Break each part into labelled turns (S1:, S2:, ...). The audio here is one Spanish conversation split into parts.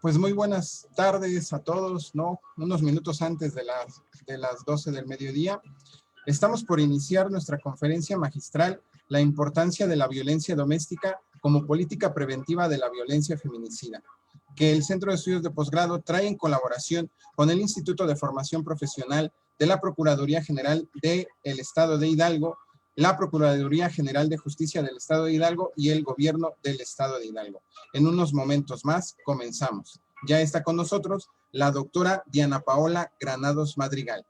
S1: Pues muy buenas tardes a todos, ¿no? Unos minutos antes de las 12 del mediodía. Estamos por iniciar nuestra conferencia magistral, La importancia de la violencia doméstica como política preventiva de la violencia feminicida, que el Centro de Estudios de Posgrado trae en colaboración con el Instituto de Formación Profesional de la Procuraduría General del Estado de Hidalgo, la Procuraduría General de Justicia del Estado de Hidalgo y el Gobierno del Estado de Hidalgo. En unos momentos más comenzamos. Ya está con nosotros la doctora Diana Paola Granados Madrigal.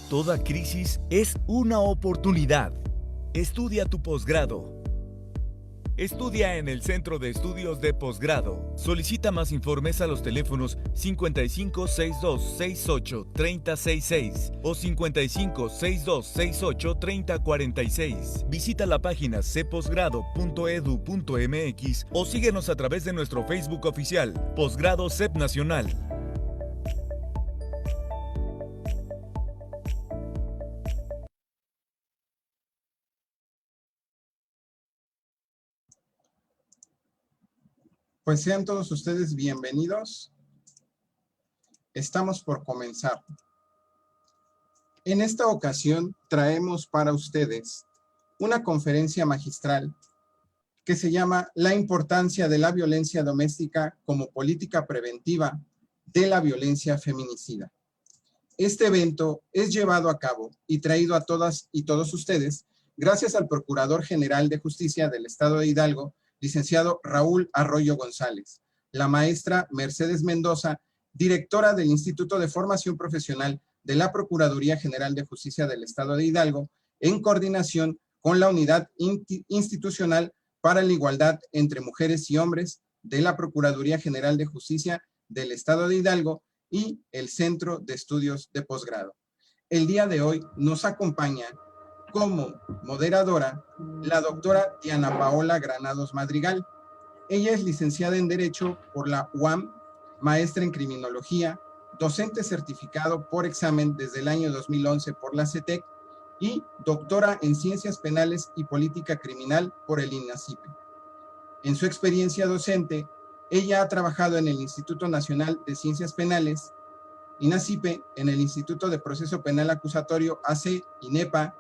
S2: Toda crisis es una oportunidad. Estudia tu posgrado. Estudia en el Centro de Estudios de Posgrado. Solicita más informes a los teléfonos 55 62 68 3066 o 55 62 68 3046. Visita la página cposgrado.edu.mx o síguenos a través de nuestro Facebook oficial, Posgrado CEP Nacional.
S1: Pues sean todos ustedes bienvenidos. Estamos por comenzar. En esta ocasión traemos para ustedes una conferencia magistral que se llama La importancia de la violencia doméstica como política preventiva de la violencia feminicida. Este evento es llevado a cabo y traído a todas y todos ustedes gracias al Procurador General de Justicia del Estado de Hidalgo, licenciado Raúl Arroyo González, la maestra Mercedes Mendoza, directora del Instituto de Formación Profesional de la Procuraduría General de Justicia del Estado de Hidalgo, en coordinación con la Unidad Institucional para la Igualdad entre Mujeres y Hombres de la Procuraduría General de Justicia del Estado de Hidalgo y el Centro de Estudios de Posgrado. El día de hoy nos acompaña como moderadora la doctora Diana Paola Granados Madrigal. Ella es licenciada en Derecho por la UAM, maestra en Criminología, docente certificado por examen desde el año 2011 por la CETEC y doctora en Ciencias Penales y Política Criminal por el INACIPE. En su experiencia docente, ella ha trabajado en el Instituto Nacional de Ciencias Penales, INACIPE, en el Instituto de Proceso Penal Acusatorio, AC, INEPA,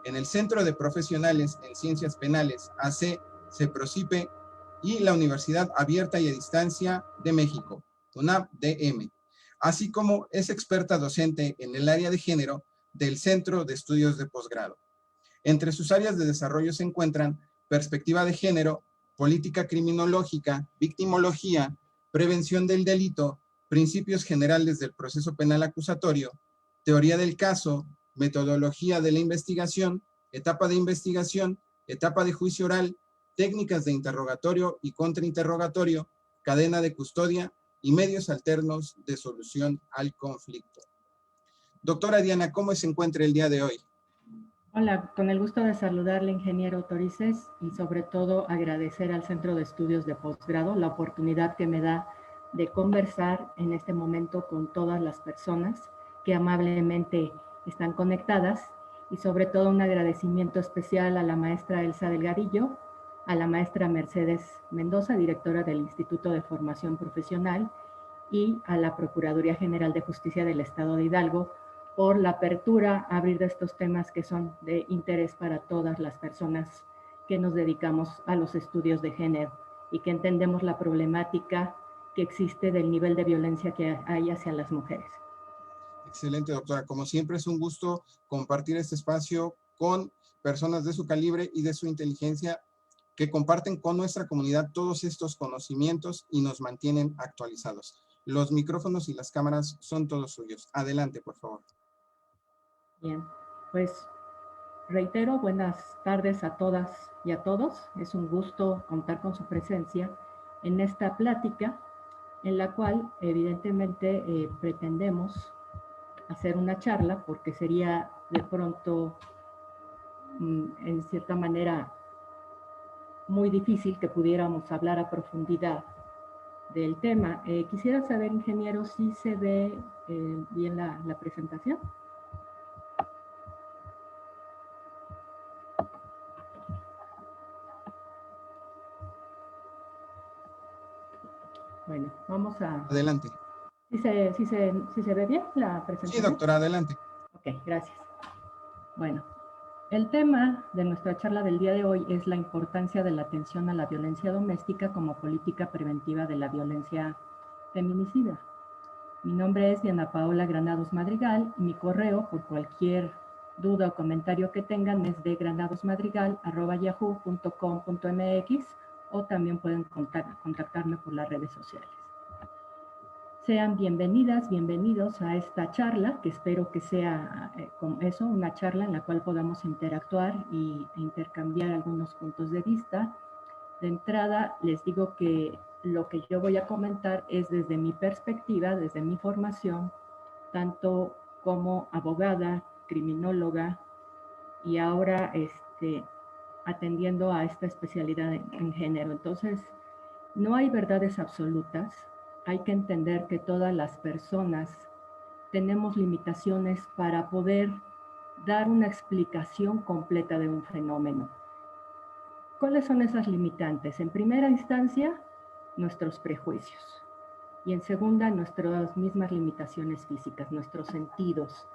S1: en el Centro de Profesionales en Ciencias Penales, AC, CEPROCIPE, y la Universidad Abierta y a Distancia de México, UNAP-DM, así como es experta docente en el área de género del Centro de Estudios de Posgrado. Entre sus áreas de desarrollo se encuentran perspectiva de género, política criminológica, victimología, prevención del delito, principios generales del proceso penal acusatorio, teoría del caso, metodología de la investigación, etapa de juicio oral, técnicas de interrogatorio y contrainterrogatorio, cadena de custodia y medios alternos de solución al conflicto. Doctora Diana, ¿cómo se encuentra el día de hoy?
S3: Hola, con el gusto de saludarle, ingeniero Torices, y sobre todo agradecer al Centro de Estudios de Posgrado la oportunidad que me da de conversar en este momento con todas las personas que amablemente están conectadas, y sobre todo un agradecimiento especial a la maestra Elsa Delgadillo, a la maestra Mercedes Mendoza, directora del Instituto de Formación Profesional, y a la Procuraduría General de Justicia del Estado de Hidalgo, por la apertura a abrir de estos temas que son de interés para todas las personas que nos dedicamos a los estudios de género y que entendemos la problemática que existe del nivel de violencia que hay hacia las mujeres.
S1: Excelente, doctora. Como siempre, es un gusto compartir este espacio con personas de su calibre y de su inteligencia que comparten con nuestra comunidad todos estos conocimientos y nos mantienen actualizados. Los micrófonos y las cámaras son todos suyos. Adelante, por favor.
S3: Bien, pues reitero, buenas tardes a todas y a todos. Es un gusto contar con su presencia en esta plática, en la cual evidentemente pretendemos hacer una charla, porque sería de pronto, en cierta manera, muy difícil que pudiéramos hablar a profundidad del tema. Quisiera saber, ingeniero, si se ve bien la presentación. Bueno, vamos a...
S1: Adelante.
S3: ¿Sí se ve bien la presentación?
S1: Sí, doctora, adelante.
S3: Ok, gracias. Bueno, el tema de nuestra charla del día de hoy es la importancia de la atención a la violencia doméstica como política preventiva de la violencia feminicida. Mi nombre es Diana Paola Granados Madrigal y mi correo, por cualquier duda o comentario que tengan, es de granadosmadrigal@yahoo.com.mx, o también pueden contactarme por las redes sociales. Sean bienvenidas, bienvenidos a esta charla, que espero que sea como eso, una charla en la cual podamos interactuar e intercambiar algunos puntos de vista De entrada, les digo que lo que yo voy a comentar es desde mi perspectiva, desde mi formación, tanto como abogada, criminóloga y ahora atendiendo a esta especialidad en género. Entonces, no hay verdades absolutas. Hay que entender que todas las personas tenemos limitaciones para poder dar una explicación completa de un fenómeno. ¿Cuáles son esas limitantes? En primera instancia, nuestros prejuicios. Y en segunda, nuestras mismas limitaciones físicas, nuestros sentidos.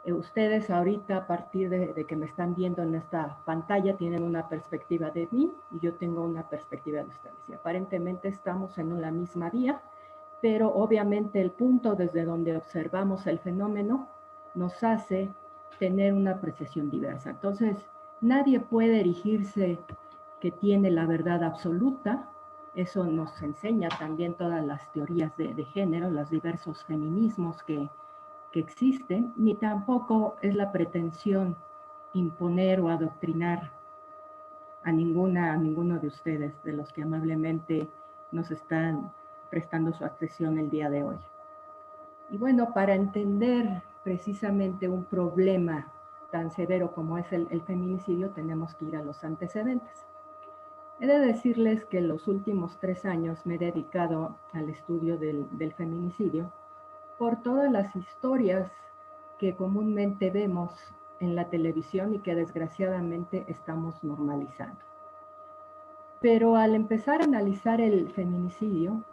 S3: Ustedes ahorita, a partir de que me están viendo en esta pantalla, tienen una perspectiva de mí y yo tengo una perspectiva de ustedes. Y aparentemente estamos en la misma vía, pero obviamente el punto desde donde observamos el fenómeno nos hace tener una apreciación diversa. Entonces, nadie puede erigirse que tiene la verdad absoluta. Eso nos enseña también todas las teorías de género, los diversos feminismos que existen, ni tampoco es la pretensión imponer o adoctrinar a ninguno de ustedes, de los que amablemente nos están prestando su atención el día de hoy. Y bueno, para entender precisamente un problema tan severo como es el feminicidio, tenemos que ir a los antecedentes. He de decirles que en los últimos 3 años me he dedicado al estudio del feminicidio por todas las historias que comúnmente vemos en la televisión y que desgraciadamente estamos normalizando. Pero al empezar a analizar el feminicidio,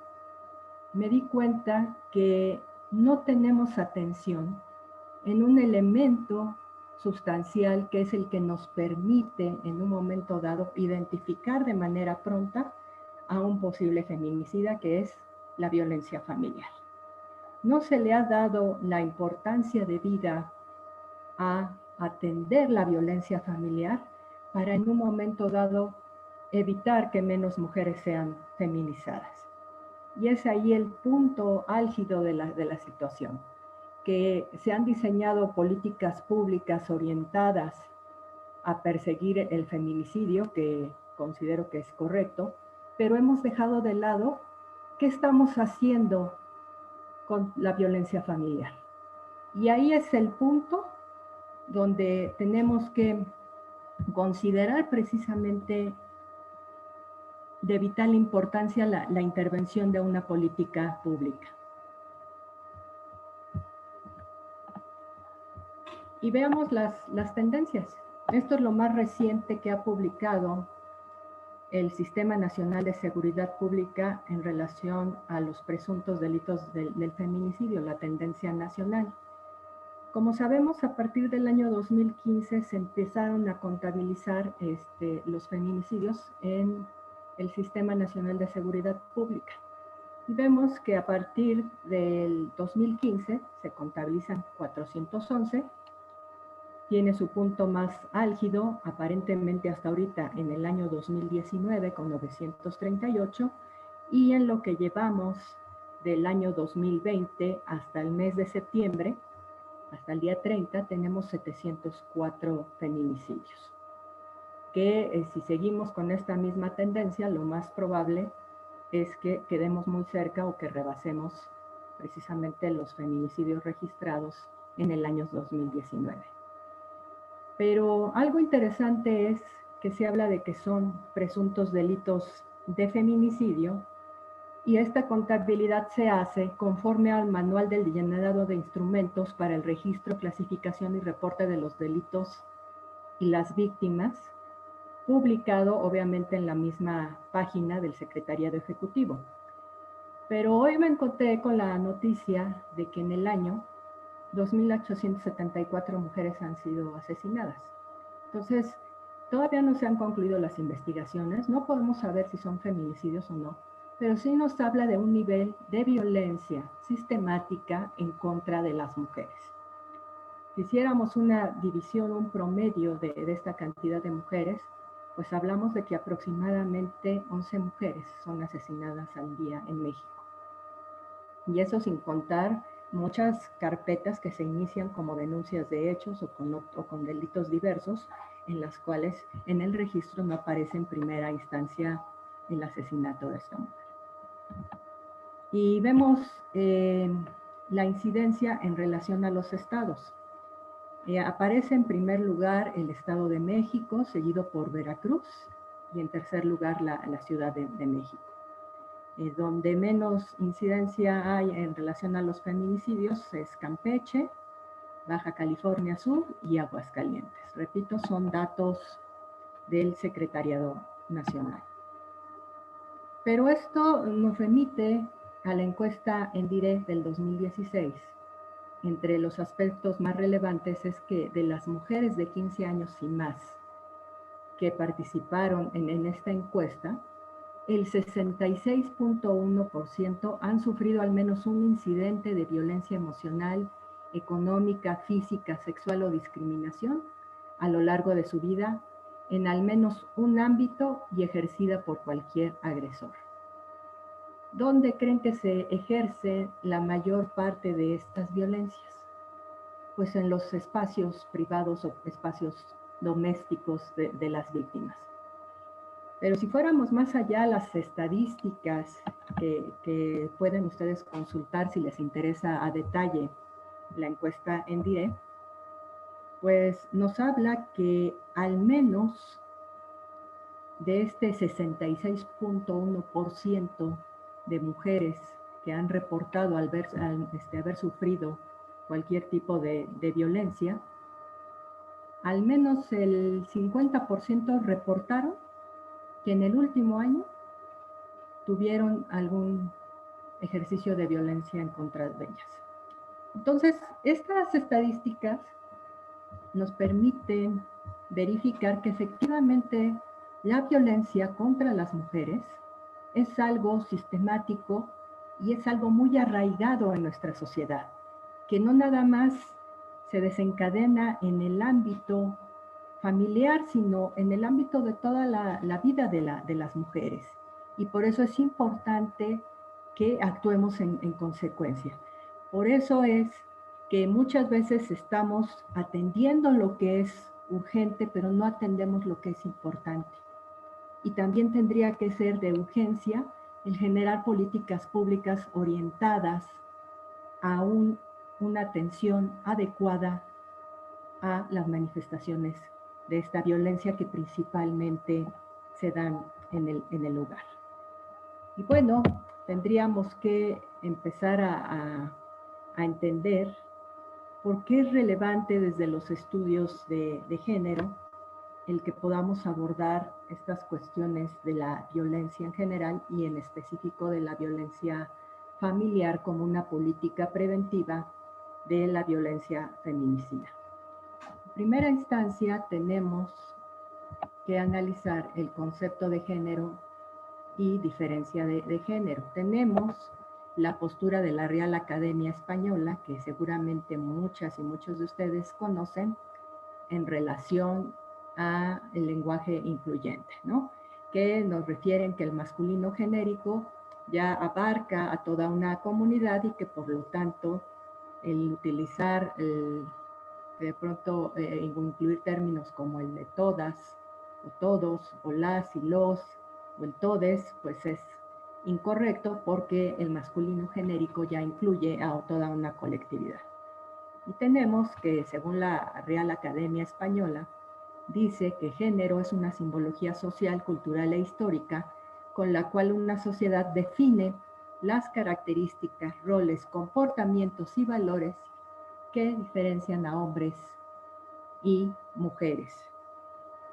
S3: me di cuenta que no tenemos atención en un elemento sustancial que es el que nos permite en un momento dado identificar de manera pronta a un posible feminicida, que es la violencia familiar. No se le ha dado la importancia debida a atender la violencia familiar para en un momento dado evitar que menos mujeres sean feminizadas. Y es ahí el punto álgido de la situación, que se han diseñado políticas públicas orientadas a perseguir el feminicidio, que considero que es correcto, pero hemos dejado de lado qué estamos haciendo con la violencia familiar. Y ahí es el punto donde tenemos que considerar precisamente de vital importancia la intervención de una política pública. Y veamos las tendencias. Esto es lo más reciente que ha publicado el Sistema Nacional de Seguridad Pública en relación a los presuntos delitos del feminicidio, la tendencia nacional. Como sabemos, a partir del año 2015 se empezaron a contabilizar los feminicidios en el Sistema Nacional de Seguridad Pública. Y vemos que a partir del 2015 se contabilizan 411, tiene su punto más álgido aparentemente hasta ahorita en el año 2019 con 938, y en lo que llevamos del año 2020 hasta el mes de septiembre, hasta el día 30, tenemos 704 feminicidios. Que si seguimos con esta misma tendencia, lo más probable es que quedemos muy cerca o que rebasemos precisamente los feminicidios registrados en el año 2019. Pero algo interesante es que se habla de que son presuntos delitos de feminicidio, y esta contabilidad se hace conforme al Manual del Llenado de Instrumentos para el Registro, Clasificación y Reporte de los Delitos y las Víctimas, publicado obviamente en la misma página del Secretariado Ejecutivo. Pero hoy me encontré con la noticia de que en el año 2.874 mujeres han sido asesinadas. Entonces, todavía no se han concluido las investigaciones, no podemos saber si son feminicidios o no, pero sí nos habla de un nivel de violencia sistemática en contra de las mujeres. Si hiciéramos una división, un promedio de esta cantidad de mujeres, pues hablamos de que aproximadamente 11 mujeres son asesinadas al día en México. Y eso sin contar muchas carpetas que se inician como denuncias de hechos o con delitos diversos, en las cuales en el registro no aparece en primera instancia el asesinato de esta mujer. Y vemos la incidencia en relación a los estados. Aparece en primer lugar el Estado de México, seguido por Veracruz, y en tercer lugar la Ciudad de México. Donde menos incidencia hay en relación a los feminicidios es Campeche, Baja California Sur y Aguascalientes. Repito, son datos del Secretariado Nacional. Pero esto nos remite a la encuesta ENDIRE del 2016. Entre los aspectos más relevantes es que de las mujeres de 15 años y más que participaron en esta encuesta, el 66.1% han sufrido al menos un incidente de violencia emocional, económica, física, sexual o discriminación a lo largo de su vida en al menos un ámbito y ejercida por cualquier agresor. ¿Dónde creen que se ejerce la mayor parte de estas violencias? Pues en los espacios privados o espacios domésticos de las víctimas. Pero si fuéramos más allá, las estadísticas que pueden ustedes consultar si les interesa a detalle la encuesta ENDIRE, pues nos habla que al menos de este 66.1% de mujeres que han reportado haber sufrido cualquier tipo de violencia, al menos el 50% reportaron que en el último año tuvieron algún ejercicio de violencia en contra de ellas. Entonces, estas estadísticas nos permiten verificar que efectivamente la violencia contra las mujeres es algo sistemático y es algo muy arraigado en nuestra sociedad, que no nada más se desencadena en el ámbito familiar, sino en el ámbito de toda la vida de las mujeres. Y por eso es importante que actuemos en consecuencia. Por eso es que muchas veces estamos atendiendo lo que es urgente, pero no atendemos lo que es importante. Y también tendría que ser de urgencia el generar políticas públicas orientadas a una atención adecuada a las manifestaciones de esta violencia que principalmente se dan en el hogar. Y bueno, tendríamos que empezar a entender por qué es relevante desde los estudios de género el que podamos abordar estas cuestiones de la violencia en general y en específico de la violencia familiar como una política preventiva de la violencia feminicida. En primera instancia, tenemos que analizar el concepto de género y diferencia de género. Tenemos la postura de la Real Academia Española, que seguramente muchas y muchos de ustedes conocen, en relación a el lenguaje incluyente, ¿no? Que nos refieren que el masculino genérico ya abarca a toda una comunidad y que por lo tanto el utilizar de pronto incluir términos como el de todas, o todos, o las y los, o el todes, pues es incorrecto porque el masculino genérico ya incluye a toda una colectividad. Y tenemos que, según la Real Academia Española, dice que género es una simbología social, cultural e histórica con la cual una sociedad define las características, roles, comportamientos y valores que diferencian a hombres y mujeres.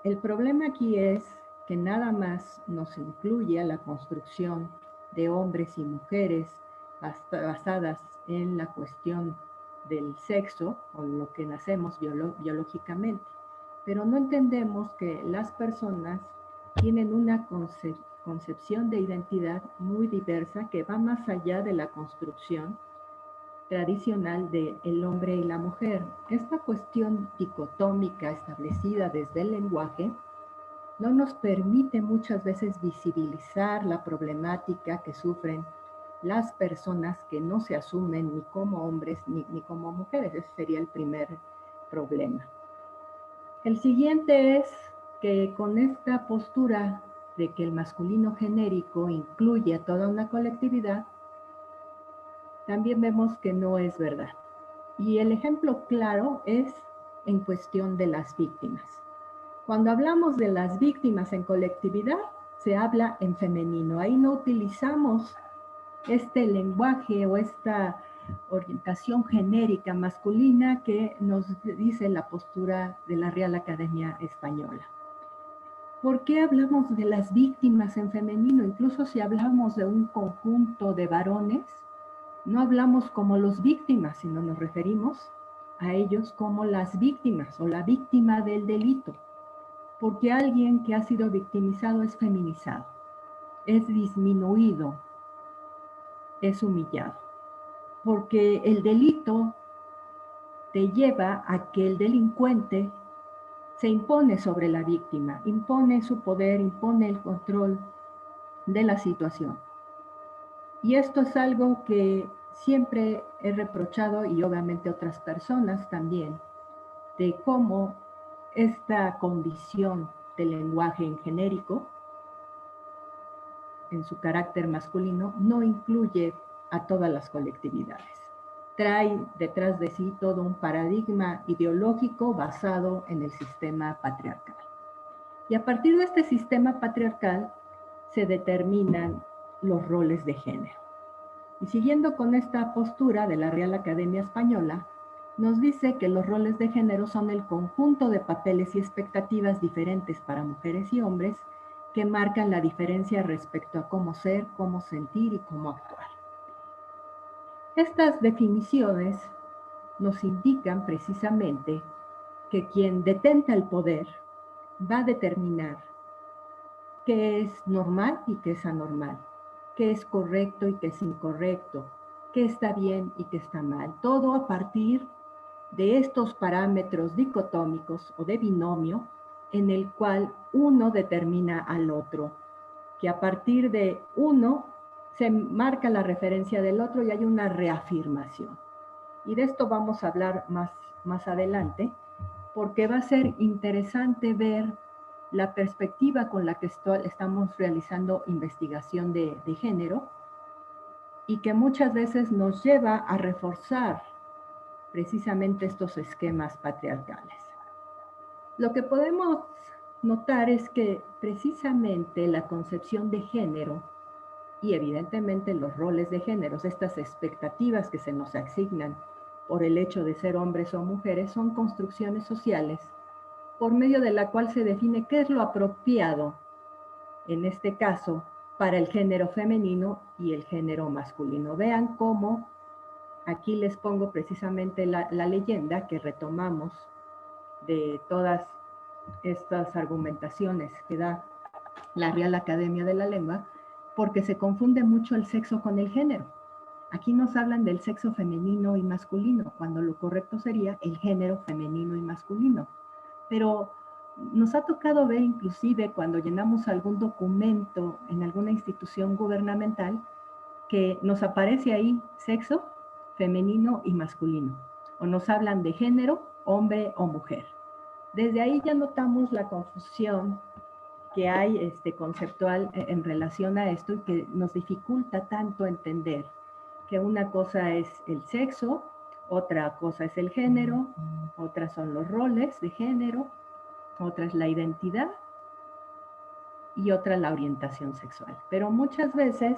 S3: El problema aquí es que nada más nos incluye a la construcción de hombres y mujeres basadas en la cuestión del sexo, con lo que nacemos biológicamente. Pero no entendemos que las personas tienen una concepción de identidad muy diversa que va más allá de la construcción tradicional de el hombre y la mujer. Esta cuestión dicotómica establecida desde el lenguaje no nos permite muchas veces visibilizar la problemática que sufren las personas que no se asumen ni como hombres ni como mujeres. Ese sería el primer problema. El siguiente es que con esta postura de que el masculino genérico incluye a toda una colectividad, también vemos que no es verdad. Y el ejemplo claro es en cuestión de las víctimas. Cuando hablamos de las víctimas en colectividad, se habla en femenino. Ahí no utilizamos este lenguaje o esta orientación genérica masculina que nos dice la postura de la Real Academia Española. ¿Por qué hablamos de las víctimas en femenino? Incluso si hablamos de un conjunto de varones, no hablamos como los víctimas, sino nos referimos a ellos como las víctimas o la víctima del delito. Porque alguien que ha sido victimizado es feminizado, es disminuido, es humillado. Porque el delito te lleva a que el delincuente se impone sobre la víctima, impone su poder, impone el control de la situación. Y esto es algo que siempre he reprochado, y obviamente otras personas también, de cómo esta condición del lenguaje en genérico, en su carácter masculino, no incluye a todas las colectividades. Trae detrás de sí todo un paradigma ideológico basado en el sistema patriarcal. Y a partir de este sistema patriarcal se determinan los roles de género. Y siguiendo con esta postura de la Real Academia Española, nos dice que los roles de género son el conjunto de papeles y expectativas diferentes para mujeres y hombres que marcan la diferencia respecto a cómo ser, cómo sentir y cómo actuar. Estas definiciones nos indican precisamente que quien detenta el poder va a determinar qué es normal y qué es anormal, qué es correcto y qué es incorrecto, qué está bien y qué está mal. Todo a partir de estos parámetros dicotómicos o de binomio en el cual uno determina al otro, que a partir de uno se marca la referencia del otro y hay una reafirmación. Y de esto vamos a hablar más adelante, porque va a ser interesante ver la perspectiva con la que estamos realizando investigación de género y que muchas veces nos lleva a reforzar precisamente estos esquemas patriarcales. Lo que podemos notar es que precisamente la concepción de género y evidentemente los roles de géneros, estas expectativas que se nos asignan por el hecho de ser hombres o mujeres, son construcciones sociales por medio de la cual se define qué es lo apropiado, en este caso, para el género femenino y el género masculino. Vean cómo aquí les pongo precisamente la leyenda que retomamos de todas estas argumentaciones que da la Real Academia de la Lengua, porque se confunde mucho el sexo con el género. Aquí nos hablan del sexo femenino y masculino, cuando lo correcto sería el género femenino y masculino. Pero nos ha tocado ver inclusive cuando llenamos algún documento en alguna institución gubernamental que nos aparece ahí sexo femenino y masculino, o nos hablan de género, hombre o mujer. Desde ahí ya notamos la confusión que hay conceptual en relación a esto y que nos dificulta tanto entender que una cosa es el sexo, otra cosa es el género, otras son los roles de género, otra es la identidad y otra la orientación sexual. Pero muchas veces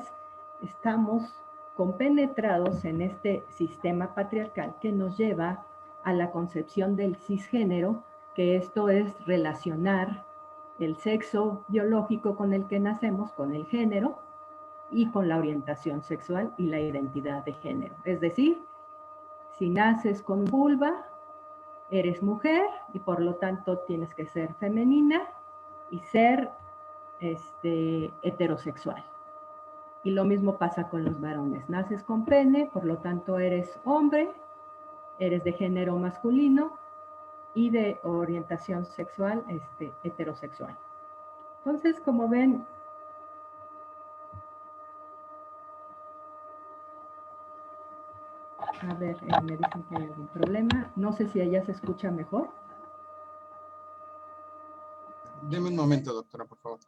S3: estamos compenetrados en este sistema patriarcal que nos lleva a la concepción del cisgénero, que esto es relacionar el sexo biológico con el que nacemos, con el género, y con la orientación sexual y la identidad de género. Es decir, si naces con vulva, eres mujer y por lo tanto tienes que ser femenina y ser heterosexual. Y lo mismo pasa con los varones. Naces con pene, por lo tanto eres hombre, eres de género masculino y de orientación sexual heterosexual. Entonces, como ven, a ver, me dicen que hay algún problema. No sé si allá se escucha mejor.
S1: Deme un momento, doctora, por favor.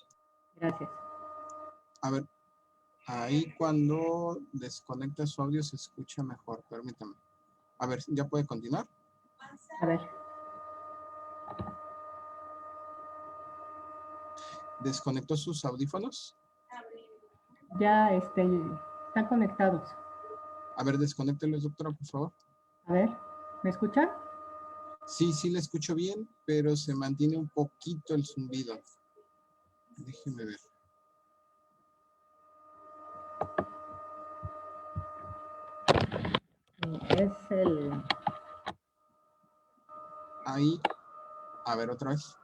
S3: Gracias.
S1: A ver, ahí cuando desconecta su audio se escucha mejor, permítame. A ver, ¿ya puede continuar?
S3: A ver,
S1: ¿Desconectó sus audífonos?
S3: ya están conectados.
S1: A ver, desconéctelos, doctora, por favor.
S3: A ver, ¿me escuchan?
S1: Sí, sí le escucho bien, pero se mantiene un poquito el zumbido. Déjeme ver.
S3: Es el...
S1: Ahí, a ver otra vez.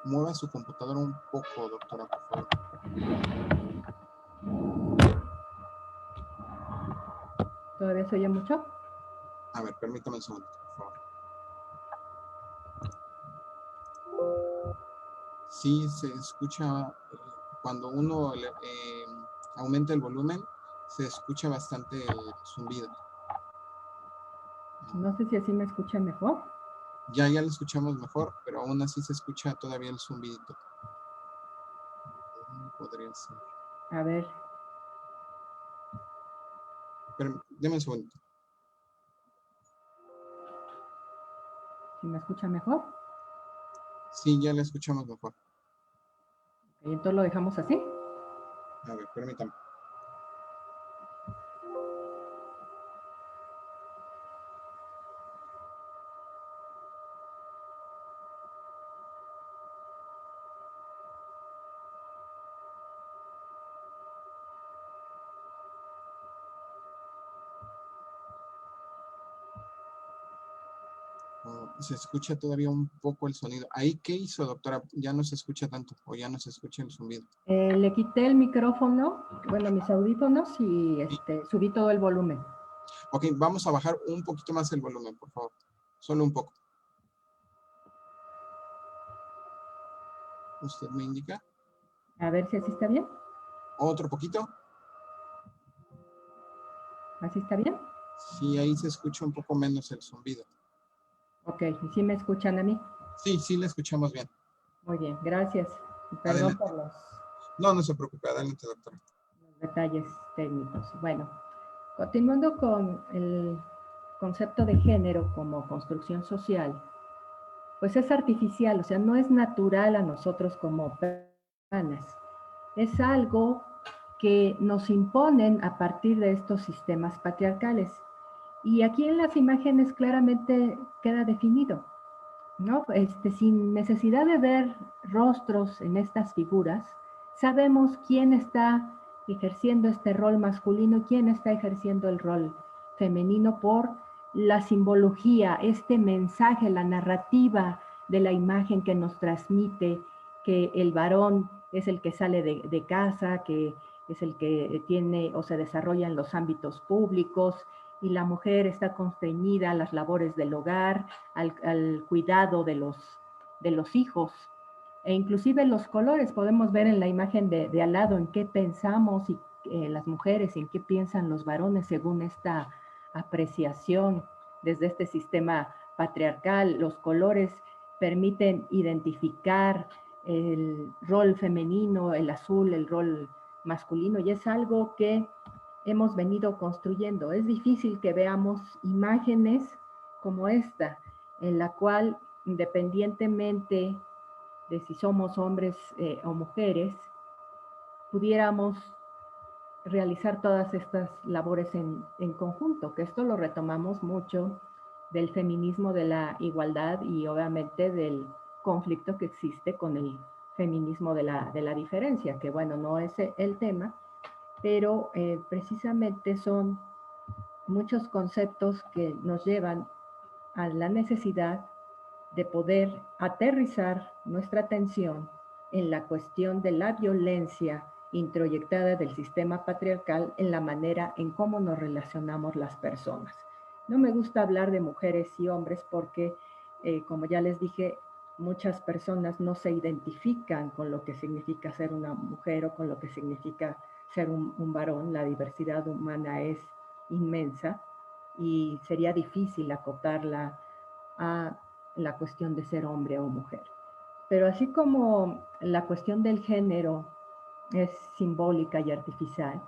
S1: Mueva su computadora un poco, doctora, por favor.
S3: ¿Todavía se oye mucho?
S1: A ver, permítame un segundo, por favor. Sí, se escucha, cuando uno aumenta el volumen, se escucha bastante el zumbido.
S3: No sé si así me escuchan mejor.
S1: Ya lo escuchamos mejor, pero aún así se escucha todavía el zumbidito. Podría ser.
S3: A ver,
S1: Pero, deme un segundo.
S3: ¿si me escuchan mejor?
S1: Sí, ya le escuchamos mejor.
S3: Y entonces lo dejamos así.
S1: A ver, permítame. Se escucha todavía un poco el sonido. ¿Ahí qué hizo, doctora? Ya no se escucha tanto o ya no se escucha el zumbido.
S3: Le quité el micrófono, bueno, mis audífonos y subí todo el volumen.
S1: Ok, vamos a bajar un poquito más el volumen, por favor. Solo un poco. ¿Usted me indica?
S3: A ver si así está bien.
S1: ¿Otro poquito?
S3: ¿Así está bien?
S1: Sí, ahí se escucha un poco menos el zumbido.
S3: Ok, ¿y si me escuchan a mí?
S1: Sí, sí le escuchamos bien.
S3: Muy bien, gracias. Y perdón
S1: Adelante.
S3: por los
S1: No se preocupe. Adelante, doctora.
S3: detalles técnicos. Bueno, continuando con el concepto de género como construcción social, pues es artificial, o sea, no es natural a nosotros como personas. Es algo que nos imponen a partir de estos sistemas patriarcales. Y aquí en las imágenes claramente queda definido, ¿no? Sin necesidad de ver rostros en estas figuras, sabemos quién está ejerciendo este rol masculino y quién está ejerciendo el rol femenino por la simbología, este mensaje, la narrativa de la imagen que nos transmite que el varón es el que sale de casa, que es el que tiene o se desarrolla en los ámbitos públicos, y la mujer está constreñida a las labores del hogar, al cuidado de los hijos. E inclusive los colores, podemos ver en la imagen de al lado en qué pensamos y las mujeres, en qué piensan los varones según esta apreciación desde este sistema patriarcal. Los colores permiten identificar el rol femenino, el azul, el rol masculino, y es algo que hemos venido construyendo. Es difícil que veamos imágenes como esta, en la cual, independientemente de si somos hombres o mujeres, pudiéramos realizar todas estas labores en conjunto, que esto lo retomamos mucho del feminismo de la igualdad y obviamente del conflicto que existe con el feminismo de la diferencia, que bueno, no es el tema, pero precisamente son muchos conceptos que nos llevan a la necesidad de poder aterrizar nuestra atención en la cuestión de la violencia introyectada del sistema patriarcal en la manera en cómo nos relacionamos las personas. No me gusta hablar de mujeres y hombres porque, como ya les dije, muchas personas no se identifican con lo que significa ser una mujer o con lo que significa ser un varón. La diversidad humana es inmensa y sería difícil acotarla a la cuestión de ser hombre o mujer. Pero así como la cuestión del género es simbólica y artificial,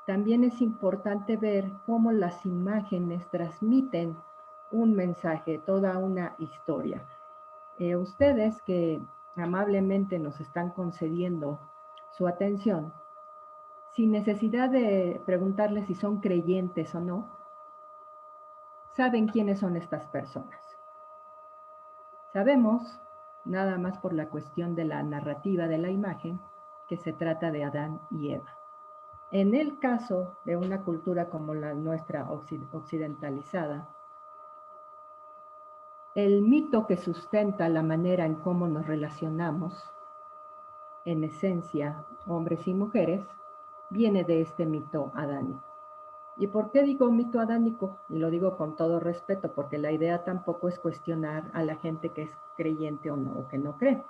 S3: también es importante ver cómo las imágenes transmiten un mensaje, toda una historia. Ustedes que amablemente nos están concediendo su atención, sin necesidad de preguntarles si son creyentes o no, saben quiénes son estas personas. Sabemos, nada más por la cuestión de la narrativa de la imagen, que se trata de Adán y Eva. En el caso de una cultura como la nuestra occidentalizada, el mito que sustenta la manera en cómo nos relacionamos, en esencia, hombres y mujeres, viene de este mito adánico. ¿Y por qué digo mito adánico? Y lo digo con todo respeto, porque la idea tampoco es cuestionar a la gente que es creyente o no, o que no cree.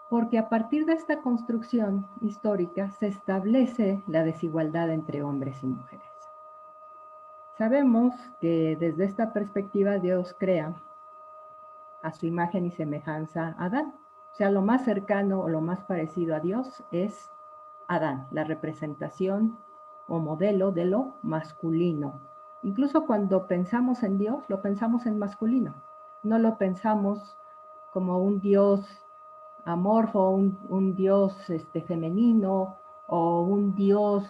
S3: Porque a partir de esta construcción histórica se establece la desigualdad entre hombres y mujeres. Sabemos que desde esta perspectiva Dios crea a su imagen y semejanza a Adán. O sea, lo más cercano o lo más parecido a Dios es Adán, la representación o modelo de lo masculino. Incluso cuando pensamos en Dios, lo pensamos en masculino. No lo pensamos como un Dios amorfo, un Dios femenino o un Dios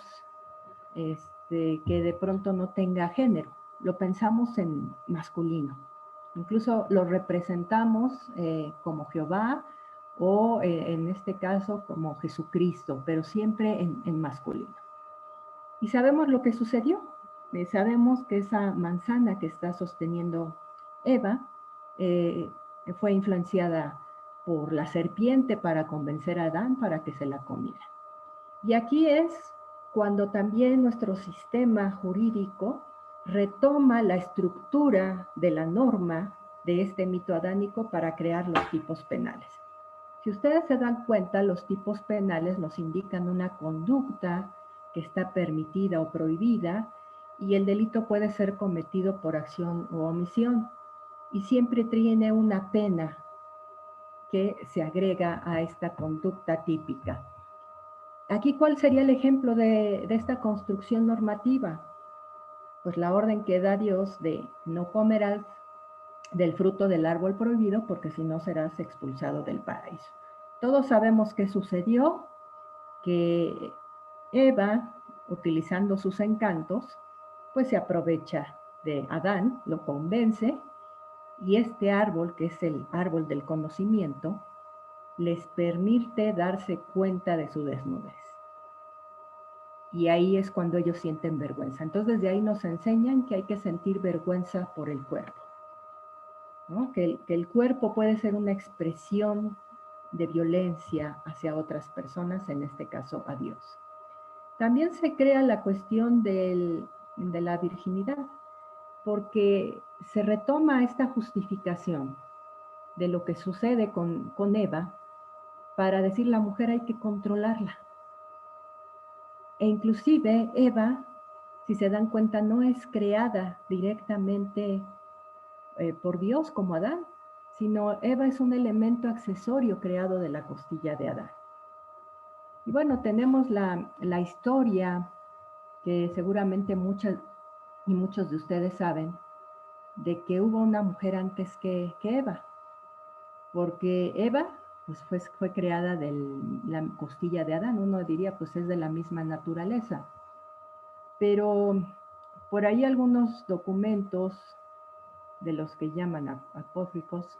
S3: que de pronto no tenga género. Lo pensamos en masculino. Incluso lo representamos como Jehová o en este caso como Jesucristo, pero siempre en masculino. Y sabemos lo que sucedió. Sabemos que esa manzana que está sosteniendo Eva fue influenciada por la serpiente para convencer a Adán para que se la comiera. Y aquí es cuando también nuestro sistema jurídico retoma la estructura de la norma de este mito adánico para crear los tipos penales. Si ustedes se dan cuenta, los tipos penales nos indican una conducta que está permitida o prohibida y el delito puede ser cometido por acción o omisión y siempre tiene una pena que se agrega a esta conducta típica. Aquí, ¿cuál sería el ejemplo de esta construcción normativa? Pues la orden que da Dios de no comerás del fruto del árbol prohibido porque si no serás expulsado del paraíso. Todos sabemos qué sucedió, que Eva, utilizando sus encantos, pues se aprovecha de Adán, lo convence, y este árbol, que es el árbol del conocimiento, les permite darse cuenta de su desnudez. Y ahí es cuando ellos sienten vergüenza. Entonces, desde ahí nos enseñan que hay que sentir vergüenza por el cuerpo, ¿no? Que el cuerpo puede ser una expresión de violencia hacia otras personas, en este caso a Dios. También se crea la cuestión de la virginidad, porque se retoma esta justificación de lo que sucede con Eva para decir la mujer hay que controlarla. E inclusive Eva, si se dan cuenta, no es creada directamente por Dios como Adán, sino Eva es un elemento accesorio creado de la costilla de Adán. Y bueno, tenemos la historia que seguramente muchas y muchos de ustedes saben, de que hubo una mujer antes que Eva, porque Eva pues fue creada de la costilla de Adán. Uno diría, pues es de la misma naturaleza. Pero por ahí algunos documentos de los que llaman apócrifos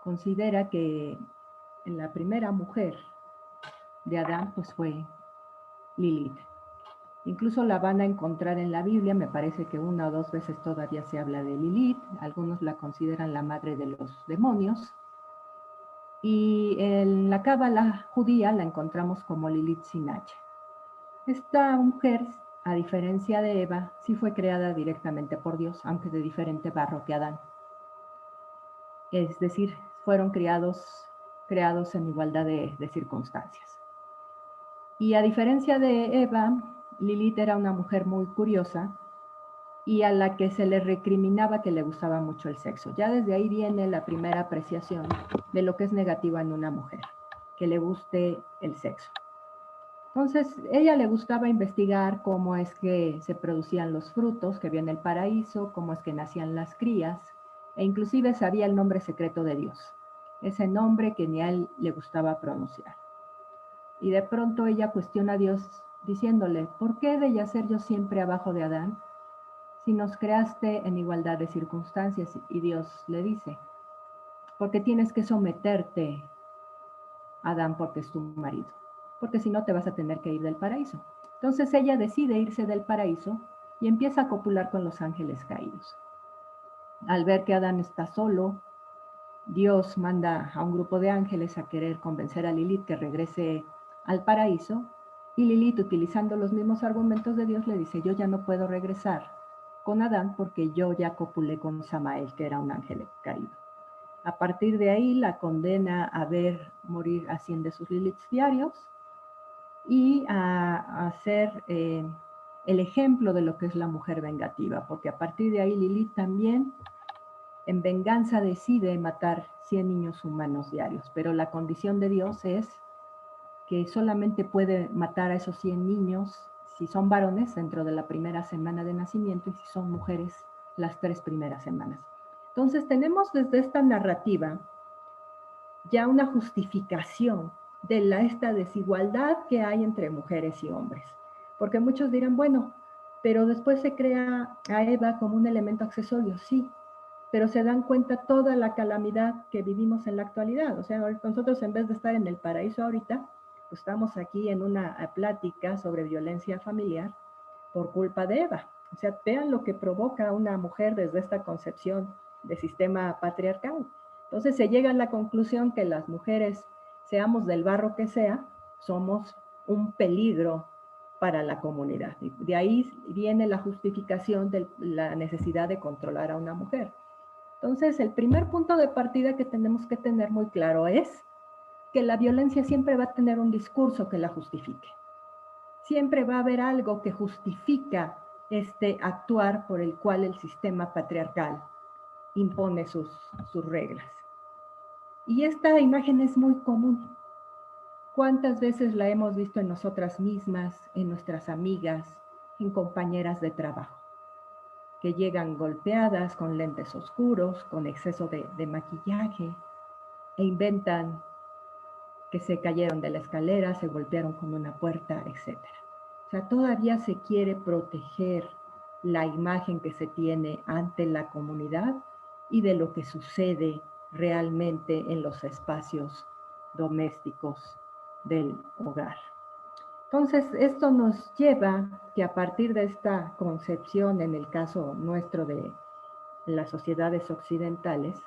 S3: considera que la primera mujer de Adán pues fue Lilith. Incluso la van a encontrar en la Biblia, me parece que una o dos veces todavía se habla de Lilith, algunos la consideran la madre de los demonios, y en la cábala judía la encontramos como Lilith sin H. Esta mujer, a diferencia de Eva, sí fue creada directamente por Dios, aunque de diferente barro que Adán. Es decir, fueron creados en igualdad de circunstancias. Y a diferencia de Eva, Lilith era una mujer muy curiosa y a la que se le recriminaba que le gustaba mucho el sexo. Ya desde ahí viene la primera apreciación de lo que es negativa en una mujer, que le guste el sexo. Entonces, ella le gustaba investigar cómo es que se producían los frutos que había en el paraíso, cómo es que nacían las crías, e inclusive sabía el nombre secreto de Dios, ese nombre que ni a él le gustaba pronunciar. Y de pronto ella cuestiona a Dios diciéndole, ¿por qué he de yacer yo siempre abajo de Adán si nos creaste en igualdad de circunstancias? Y Dios le dice, porque tienes que someterte a Adán porque es tu marido, porque si no te vas a tener que ir del paraíso. Entonces ella decide irse del paraíso y empieza a copular con los ángeles caídos. Al ver que Adán está solo, Dios manda a un grupo de ángeles a querer convencer a Lilith que regrese al paraíso, y Lilith, utilizando los mismos argumentos de Dios, le dice, yo ya no puedo regresar con Adán porque yo ya copulé con Samael, que era un ángel caído. A partir de ahí la condena a ver morir a 100 de sus Liliths diarios y a ser el ejemplo de lo que es la mujer vengativa, porque a partir de ahí Lilith también en venganza decide matar 100 niños humanos diarios, pero la condición de Dios es que solamente puede matar a esos 100 niños si son varones dentro de la primera semana de nacimiento y si son mujeres las 3 primeras semanas. Entonces tenemos desde esta narrativa ya una justificación de esta desigualdad que hay entre mujeres y hombres. Porque muchos dirán, bueno, pero después se crea a Eva como un elemento accesorio, sí, pero se dan cuenta toda la calamidad que vivimos en la actualidad. O sea, nosotros en vez de estar en el paraíso ahorita, pues estamos aquí en una plática sobre violencia familiar por culpa de Eva. O sea, vean lo que provoca una mujer desde esta concepción de sistema patriarcal. Entonces se llega a la conclusión que las mujeres, seamos del barro que sea, somos un peligro para la comunidad. De ahí viene la justificación de la necesidad de controlar a una mujer. Entonces, el primer punto de partida que tenemos que tener muy claro es que la violencia siempre va a tener un discurso que la justifique. Siempre va a haber algo que justifica este actuar por el cual el sistema patriarcal impone sus reglas. Y esta imagen es muy común. ¿Cuántas veces la hemos visto en nosotras mismas, en nuestras amigas, en compañeras de trabajo? Que llegan golpeadas, con lentes oscuros, con exceso de maquillaje, e inventan que se cayeron de la escalera, se golpearon con una puerta, etc. O sea, todavía se quiere proteger la imagen que se tiene ante la comunidad y de lo que sucede realmente en los espacios domésticos del hogar. Entonces, esto nos lleva que a partir de esta concepción, en el caso nuestro de las sociedades occidentales,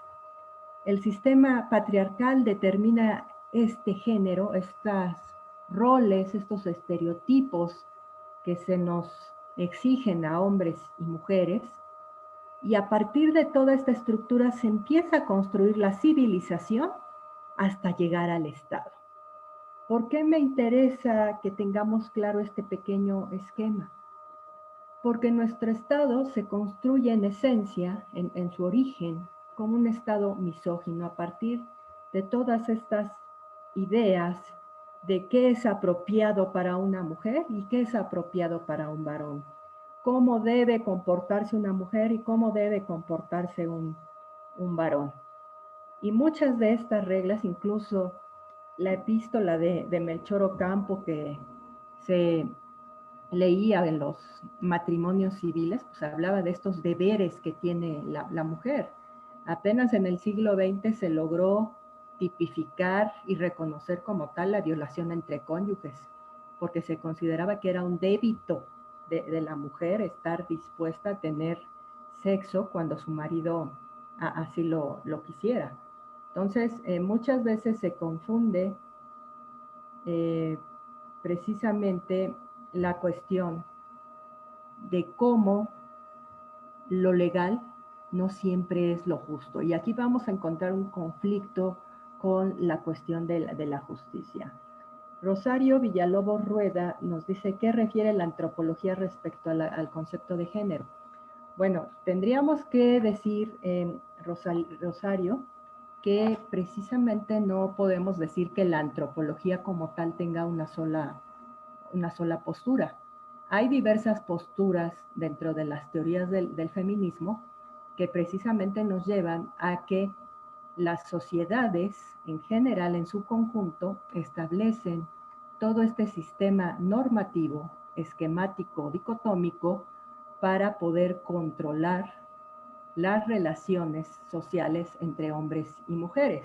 S3: el sistema patriarcal determina este género, estos roles, estos estereotipos que se nos exigen a hombres y mujeres, y a partir de toda esta estructura se empieza a construir la civilización hasta llegar al Estado. ¿Por qué me interesa que tengamos claro este pequeño esquema? Porque nuestro Estado se construye en esencia, en su origen, como un Estado misógino a partir de todas estas ideas de qué es apropiado para una mujer y qué es apropiado para un varón. Cómo debe comportarse una mujer y cómo debe comportarse un varón. Y muchas de estas reglas, incluso la epístola de Melchor Ocampo que se leía en los matrimonios civiles, pues hablaba de estos deberes que tiene la mujer. Apenas en el siglo XX se logró tipificar y reconocer como tal la violación entre cónyuges, porque se consideraba que era un débito de la mujer estar dispuesta a tener sexo cuando su marido así lo quisiera. Entonces, muchas veces se confunde precisamente la cuestión de cómo lo legal no siempre es lo justo. Y aquí vamos a encontrar un conflicto con la cuestión de la justicia. Rosario Villalobos Rueda nos dice qué refiere la antropología respecto al concepto de género. Bueno, tendríamos que decir, Rosario, que precisamente no podemos decir que la antropología como tal tenga una sola postura. Hay diversas posturas dentro de las teorías del feminismo que precisamente nos llevan a que las sociedades en general, en su conjunto, establecen todo este sistema normativo, esquemático, dicotómico, para poder controlar las relaciones sociales entre hombres y mujeres.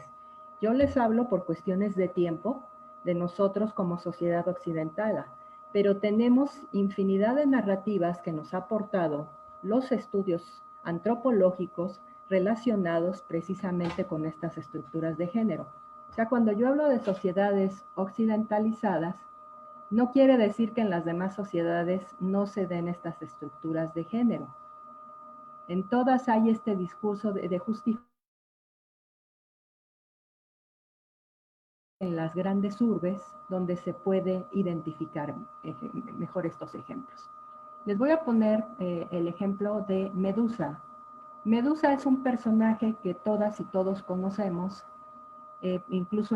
S3: Yo les hablo por cuestiones de tiempo de nosotros como sociedad occidental, pero tenemos infinidad de narrativas que nos ha aportado los estudios antropológicos relacionados precisamente con estas estructuras de género. O sea, cuando yo hablo de sociedades occidentalizadas, no quiere decir que en las demás sociedades no se den estas estructuras de género. En todas hay este discurso de justicia en las grandes urbes donde se puede identificar mejor estos ejemplos. Les voy a poner el ejemplo de Medusa. Medusa es un personaje que todas y todos conocemos, incluso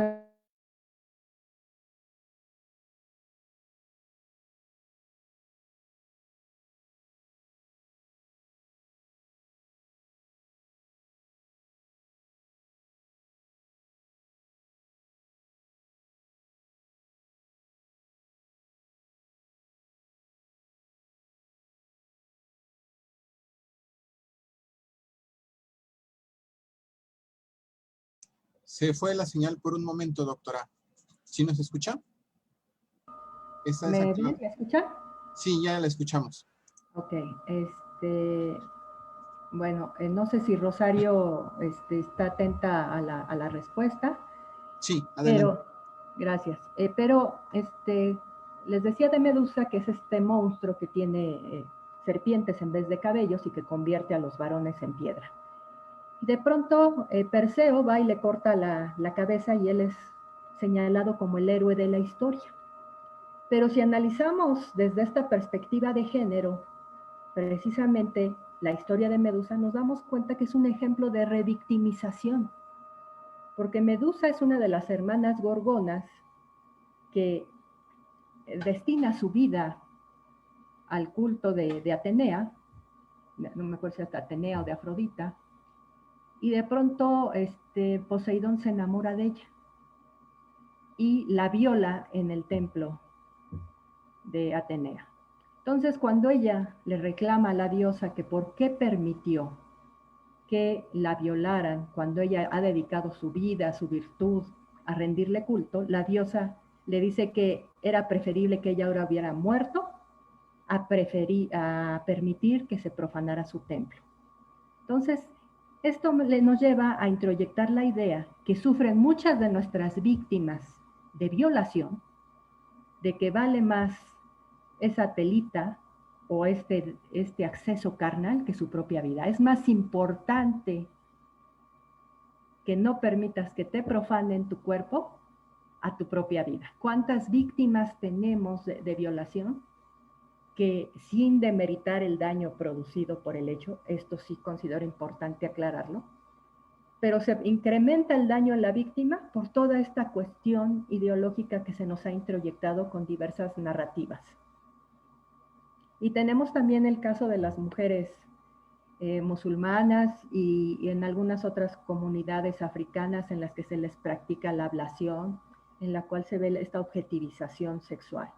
S1: Se fue la señal por un momento, doctora. ¿Sí nos escucha? ¿Está
S3: ¿Me
S1: desactivado?
S3: escuchan?
S1: Sí, ya la escuchamos.
S3: Ok, bueno, no sé si Rosario está atenta a la respuesta.
S1: Sí, adelante.
S3: Pero, gracias. Pero les decía de Medusa que es este monstruo que tiene serpientes en vez de cabellos y que convierte a los varones en piedra. Y de pronto Perseo va y le corta la cabeza y él es señalado como el héroe de la historia. Pero si analizamos desde esta perspectiva de género, precisamente la historia de Medusa, nos damos cuenta que es un ejemplo de revictimización, porque Medusa es una de las hermanas gorgonas que destina su vida al culto de Atenea, no me acuerdo si es Atenea o de Afrodita, y de pronto Poseidón se enamora de ella y la viola en el templo de Atenea. Entonces, cuando ella le reclama a la diosa que por qué permitió que la violaran cuando ella ha dedicado su vida, su virtud a rendirle culto, la diosa le dice que era preferible que ella ahora hubiera muerto a permitir que se profanara su templo. Entonces, esto nos lleva a introyectar la idea que sufren muchas de nuestras víctimas de violación, de que vale más esa telita o este acceso carnal que su propia vida. Es más importante que no permitas que te profanen tu cuerpo a tu propia vida. ¿Cuántas víctimas tenemos de violación que, sin demeritar el daño producido por el hecho, esto sí considero importante aclararlo, pero se incrementa el daño a la víctima por toda esta cuestión ideológica que se nos ha introyectado con diversas narrativas? Y tenemos también el caso de las mujeres musulmanas y en algunas otras comunidades africanas en las que se les practica la ablación, en la cual se ve esta objetivización sexual.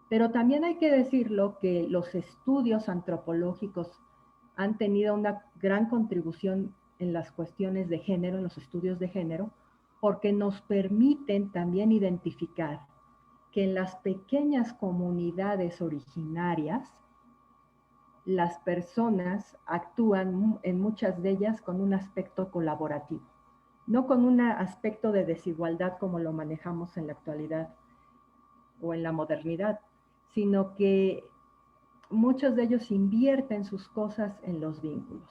S3: Pero también hay que decirlo que los estudios antropológicos han tenido una gran contribución en las cuestiones de género, en los estudios de género, porque nos permiten también identificar que en las pequeñas comunidades originarias, las personas actúan en muchas de ellas con un aspecto colaborativo, no con un aspecto de desigualdad como lo manejamos en la actualidad o en la modernidad, sino que muchos de ellos invierten sus cosas en los vínculos.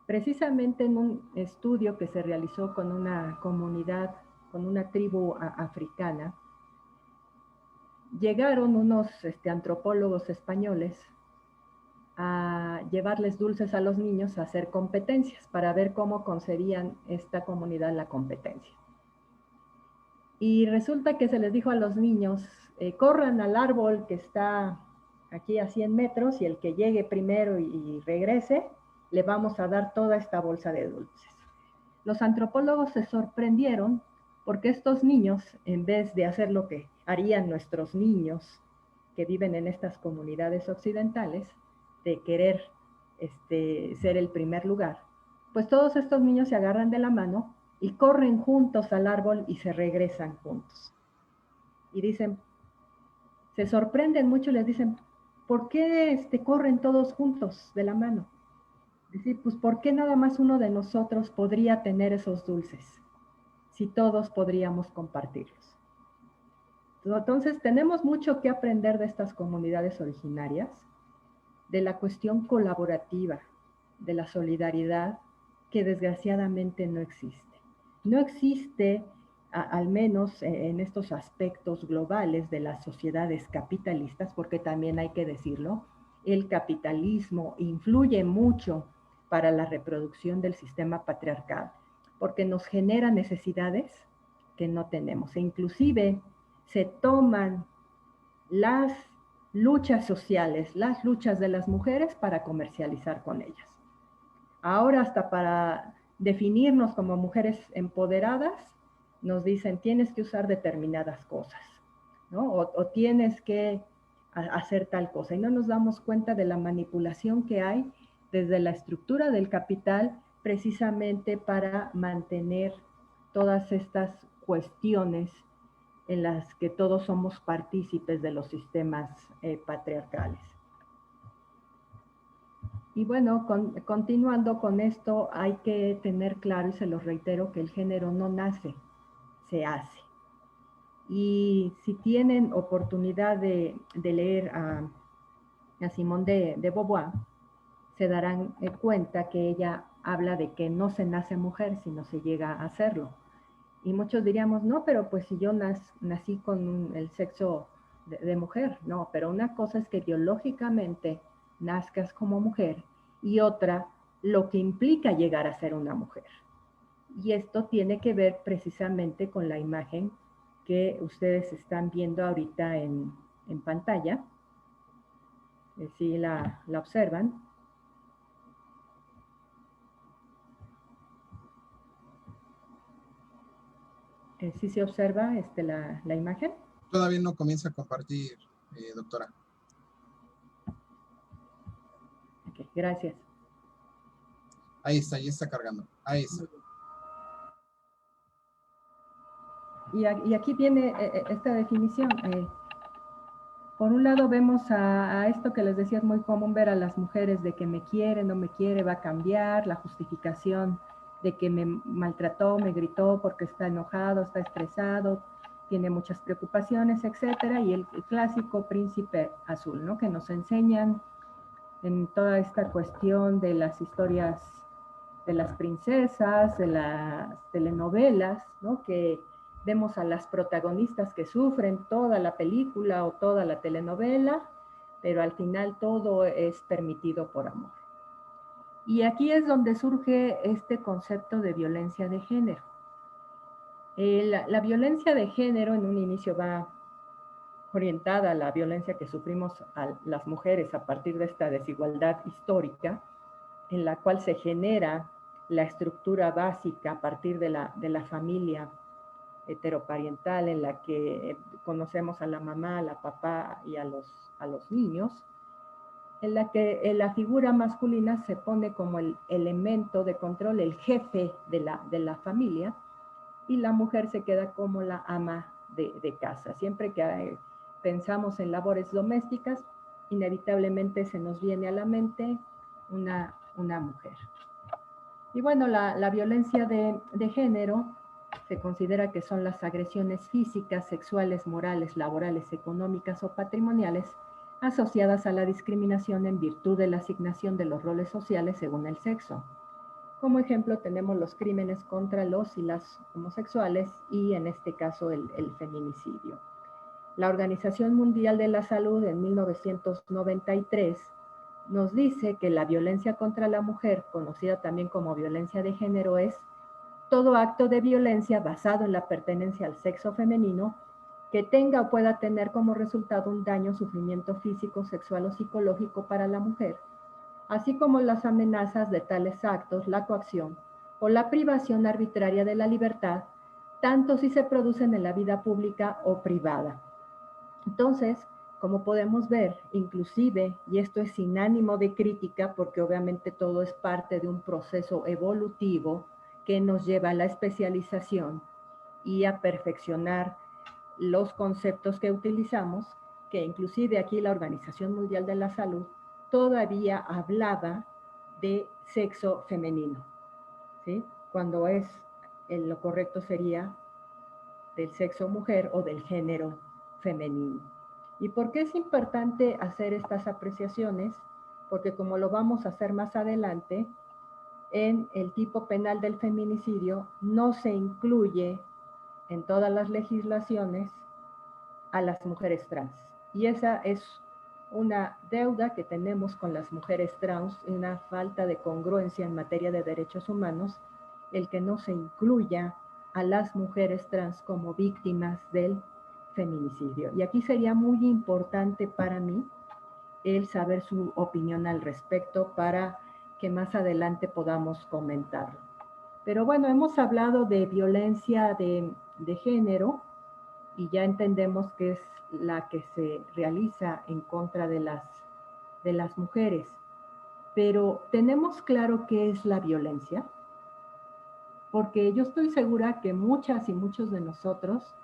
S3: Precisamente en un estudio que se realizó con una comunidad, con una tribu africana, llegaron unos antropólogos españoles a llevarles dulces a los niños a hacer competencias para ver cómo concebían esta comunidad la competencia. Y resulta que se les dijo a los niños, corran al árbol que está aquí a 100 metros y el que llegue primero y regrese, le vamos a dar toda esta bolsa de dulces. Los antropólogos se sorprendieron porque estos niños, en vez de hacer lo que harían nuestros niños que viven en estas comunidades occidentales, de querer ser el primer lugar, pues todos estos niños se agarran de la mano y corren juntos al árbol y se regresan juntos. Y dicen, se sorprenden mucho y les dicen, ¿por qué corren todos juntos de la mano? Es decir, pues ¿por qué nada más uno de nosotros podría tener esos dulces si todos podríamos compartirlos? Entonces tenemos mucho que aprender de estas comunidades originarias, de la cuestión colaborativa, de la solidaridad que desgraciadamente no existe. No existe, al menos en estos aspectos globales de las sociedades capitalistas, porque también hay que decirlo, el capitalismo influye mucho para la reproducción del sistema patriarcal, porque nos genera necesidades que no tenemos. E inclusive se toman las luchas sociales, las luchas de las mujeres para comercializar con ellas. Ahora hasta para definirnos como mujeres empoderadas, nos dicen tienes que usar determinadas cosas, ¿no? O tienes que hacer tal cosa. Y no nos damos cuenta de la manipulación que hay desde la estructura del capital precisamente para mantener todas estas cuestiones en las que todos somos partícipes de los sistemas patriarcales. Y bueno, continuando con esto, hay que tener claro, y se lo reitero, que el género no nace, se hace. Y si tienen oportunidad de leer a Simone de Beauvoir, se darán cuenta que ella habla de que no se nace mujer, sino se llega a hacerlo. Y muchos diríamos, no, pero pues si yo nací con el sexo de mujer, no, pero una cosa es que biológicamente nazcas como mujer y otra lo que implica llegar a ser una mujer. Y esto tiene que ver precisamente con la imagen que ustedes están viendo ahorita en pantalla. Si la observan. ¿Sí se observa la imagen?
S1: Todavía no comienza a compartir, doctora.
S3: Ok, gracias.
S1: Ahí está, ya está cargando. Ahí está.
S3: Y aquí viene esta definición. Por un lado vemos a esto que les decía, es muy común ver a las mujeres de que me quiere, no me quiere, va a cambiar, la justificación de que me maltrató, me gritó porque está enojado, está estresado, tiene muchas preocupaciones, etcétera, y el clásico príncipe azul, ¿no? Que nos enseñan en toda esta cuestión de las historias de las princesas, de las telenovelas, ¿no? Que vemos a las protagonistas que sufren toda la película o toda la telenovela, pero al final todo es permitido por amor. Y aquí es donde surge este concepto de violencia de género. La violencia de género en un inicio va orientada a la violencia que sufrimos a las mujeres a partir de esta desigualdad histórica, en la cual se genera la estructura básica a partir de la familia heteroparental, en la que conocemos a la mamá, a la papá y a los niños, en la que la figura masculina se pone como el elemento de control, el jefe de la familia, y la mujer se queda como la ama de casa. Siempre que pensamos en labores domésticas, inevitablemente se nos viene a la mente una mujer. Y bueno, la violencia de género se considera que son las agresiones físicas, sexuales, morales, laborales, económicas o patrimoniales asociadas a la discriminación en virtud de la asignación de los roles sociales según el sexo. Como ejemplo tenemos los crímenes contra los y las homosexuales y en este caso el feminicidio. La Organización Mundial de la Salud en 1993 nos dice que la violencia contra la mujer, conocida también como violencia de género, es todo acto de violencia basado en la pertenencia al sexo femenino que tenga o pueda tener como resultado un daño o sufrimiento físico, sexual o psicológico para la mujer, así como las amenazas de tales actos, la coacción o la privación arbitraria de la libertad, tanto si se producen en la vida pública o privada. Entonces, como podemos ver, inclusive, y esto es sin ánimo de crítica, porque obviamente todo es parte de un proceso evolutivo que nos lleva a la especialización y a perfeccionar los conceptos que utilizamos, que inclusive aquí la Organización Mundial de la Salud todavía hablaba de sexo femenino, ¿sí? Cuando lo correcto sería del sexo mujer o del género femenino. ¿Y por qué es importante hacer estas apreciaciones? Porque como lo vamos a hacer más adelante, en el tipo penal del feminicidio no se incluye en todas las legislaciones a las mujeres trans. Y esa es una deuda que tenemos con las mujeres trans, una falta de congruencia en materia de derechos humanos, el que no se incluya a las mujeres trans como víctimas del feminicidio. Y aquí sería muy importante para mí el saber su opinión al respecto para que más adelante podamos comentarlo. Pero bueno, hemos hablado de violencia de género y ya entendemos que es la que se realiza en contra de las mujeres. Pero ¿tenemos claro qué es la violencia? Porque yo estoy segura que muchas y muchos de nosotros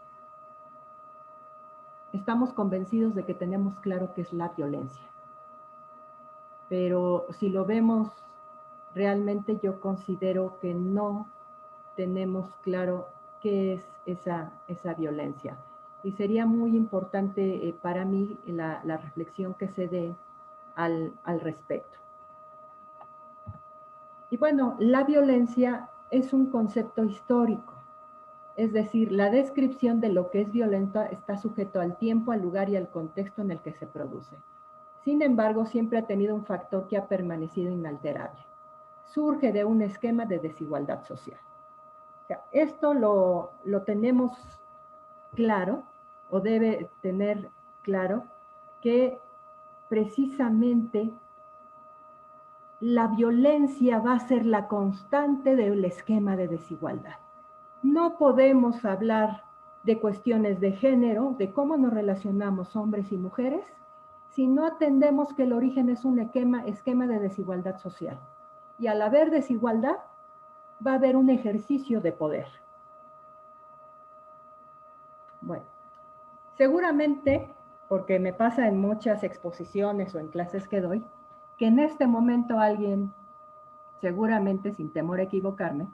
S3: estamos convencidos de que tenemos claro qué es la violencia. Pero si lo vemos, realmente yo considero que no tenemos claro qué es esa violencia. Y sería muy importante para mí la reflexión que se dé al respecto. Y bueno, la violencia es un concepto histórico. Es decir, la descripción de lo que es violenta está sujeto al tiempo, al lugar y al contexto en el que se produce. Sin embargo, siempre ha tenido un factor que ha permanecido inalterable. Surge de un esquema de desigualdad social. O sea, esto lo tenemos claro, o debe tener claro, que precisamente la violencia va a ser la constante del esquema de desigualdad. No podemos hablar de cuestiones de género, de cómo nos relacionamos hombres y mujeres, si no atendemos que el origen es un esquema de desigualdad social. Y al haber desigualdad, va a haber un ejercicio de poder. Bueno, seguramente, porque me pasa en muchas exposiciones o en clases que doy, que en este momento alguien, seguramente sin temor a equivocarme,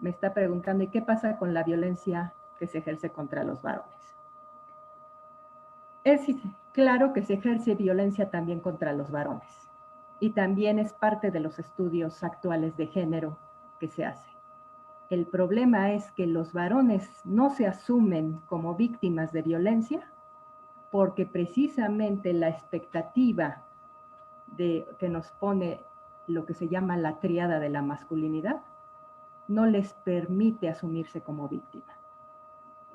S3: me está preguntando, ¿y qué pasa con la violencia que se ejerce contra los varones? Es claro que se ejerce violencia también contra los varones y también es parte de los estudios actuales de género que se hacen. El problema es que los varones no se asumen como víctimas de violencia porque precisamente la expectativa que nos pone lo que se llama la tríada de la masculinidad no les permite asumirse como víctima.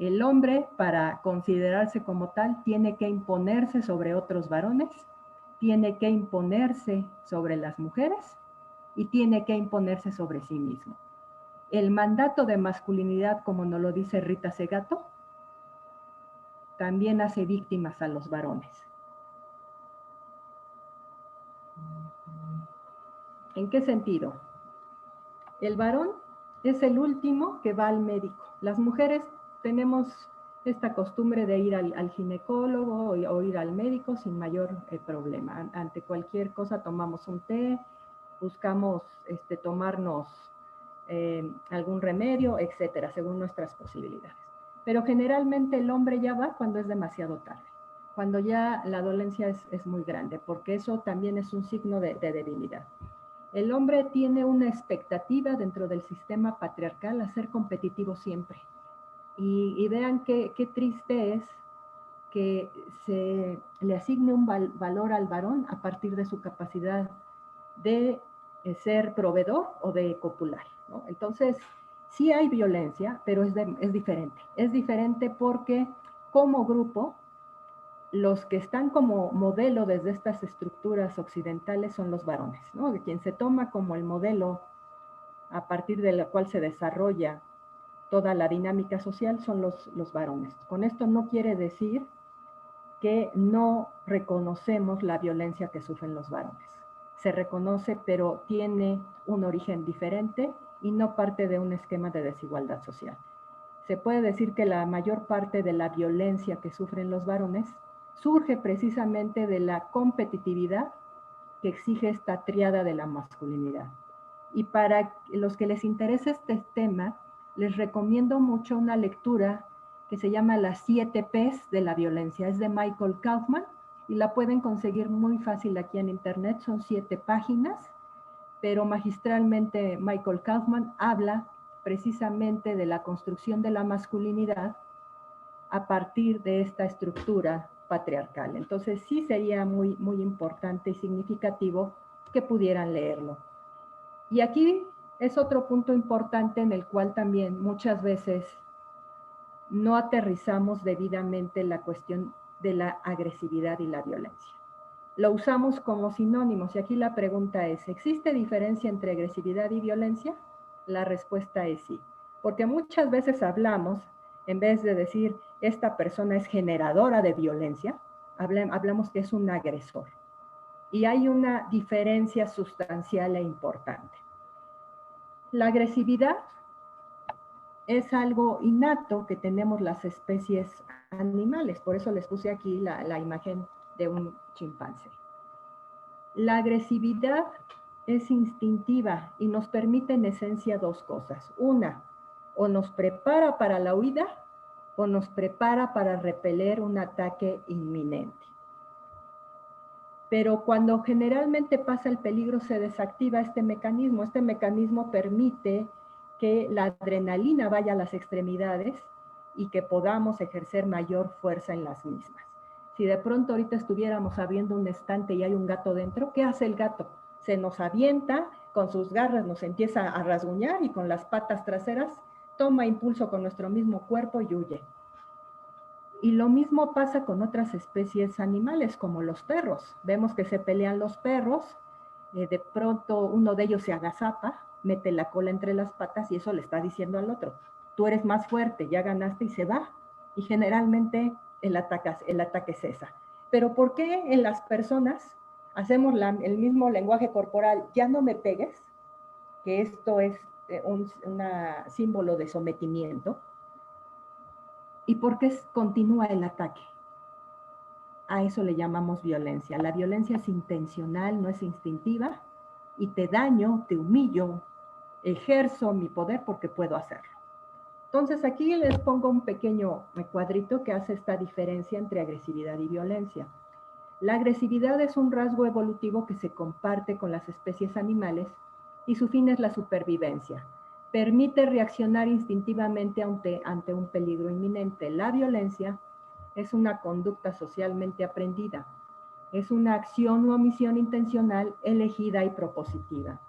S3: El hombre, para considerarse como tal, tiene que imponerse sobre otros varones, tiene que imponerse sobre las mujeres y tiene que imponerse sobre sí mismo. El mandato de masculinidad, como nos lo dice Rita Segato, también hace víctimas a los varones. ¿En qué sentido? El varón es el último que va al médico. Las mujeres tenemos esta costumbre de ir al ginecólogo o ir al médico sin mayor problema. Ante cualquier cosa tomamos un té, buscamos tomarnos algún remedio, etcétera, según nuestras posibilidades. Pero generalmente el hombre ya va cuando es demasiado tarde, cuando ya la dolencia es muy grande, porque eso también es un signo de debilidad. El hombre tiene una expectativa dentro del sistema patriarcal a ser competitivo siempre. Y vean qué triste es que se le asigne un valor al varón a partir de su capacidad de ser proveedor o de copular, ¿no? Entonces, sí hay violencia, pero es diferente. Es diferente porque como grupo, los que están como modelo desde estas estructuras occidentales son los varones, ¿no? De quien se toma como el modelo a partir de la cual se desarrolla toda la dinámica social son los varones. Con esto no quiere decir que no reconocemos la violencia que sufren los varones. Se reconoce, pero tiene un origen diferente y no parte de un esquema de desigualdad social. Se puede decir que la mayor parte de la violencia que sufren los varones surge precisamente de la competitividad que exige esta tríada de la masculinidad. Y para los que les interesa este tema, les recomiendo mucho una lectura que se llama Las 7 Ps de la violencia. Es de Michael Kaufman y la pueden conseguir muy fácil aquí en internet. Son 7 páginas, pero magistralmente Michael Kaufman habla precisamente de la construcción de la masculinidad a partir de esta estructura patriarcal. Entonces sí sería muy, muy importante y significativo que pudieran leerlo. Y aquí es otro punto importante en el cual también muchas veces no aterrizamos debidamente la cuestión de la agresividad y la violencia. Lo usamos como sinónimos y aquí la pregunta es, ¿existe diferencia entre agresividad y violencia? La respuesta es sí, porque muchas veces hablamos, en vez de decir esta persona es generadora de violencia, hablamos que es un agresor. Y hay una diferencia sustancial e importante. La agresividad es algo innato que tenemos las especies animales, por eso les puse aquí la imagen de un chimpancé. La agresividad es instintiva y nos permite en esencia dos cosas. Una, o nos prepara para la huida o nos prepara para repeler un ataque inminente. Pero cuando generalmente pasa el peligro se desactiva este mecanismo. Este mecanismo permite que la adrenalina vaya a las extremidades y que podamos ejercer mayor fuerza en las mismas. Si de pronto ahorita estuviéramos abriendo un estante y hay un gato dentro, ¿qué hace el gato? Se nos avienta, con sus garras nos empieza a rasguñar y con las patas traseras toma impulso con nuestro mismo cuerpo y huye. Y lo mismo pasa con otras especies animales, como los perros. Vemos que se pelean los perros, de pronto uno de ellos se agazapa, mete la cola entre las patas y eso le está diciendo al otro, tú eres más fuerte, ya ganaste y se va. Y generalmente el ataque cesa. Pero ¿por qué en las personas hacemos el mismo lenguaje corporal, ya no me pegues? Que esto es un símbolo de sometimiento. ¿Y por qué continúa el ataque? A eso le llamamos violencia. La violencia es intencional, no es instintiva, y te daño, te humillo, ejerzo mi poder porque puedo hacerlo. Entonces aquí les pongo un pequeño cuadrito que hace esta diferencia entre agresividad y violencia. La agresividad es un rasgo evolutivo que se comparte con las especies animales y su fin es la supervivencia. Permite reaccionar instintivamente ante un peligro inminente. La violencia es una conducta socialmente aprendida. Es una acción u omisión intencional, elegida y propositiva.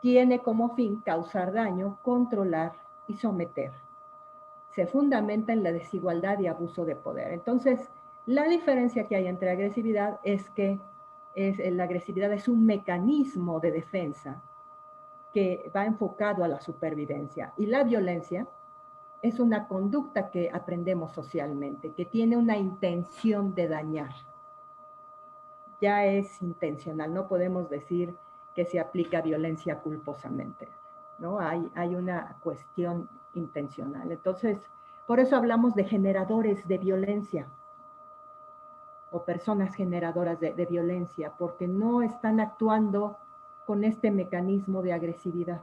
S3: Tiene como fin causar daño, controlar y someter. Se fundamenta en la desigualdad y abuso de poder. Entonces, la diferencia que hay entre agresividad es que la agresividad es un mecanismo de defensa que va enfocado a la supervivencia y la violencia es una conducta que aprendemos socialmente, que tiene una intención de dañar. Ya es intencional, no podemos decir que se aplica violencia culposamente, ¿no? Hay una cuestión intencional. Entonces, por eso hablamos de generadores de violencia o personas generadoras de violencia, porque no están actuando con este mecanismo de agresividad.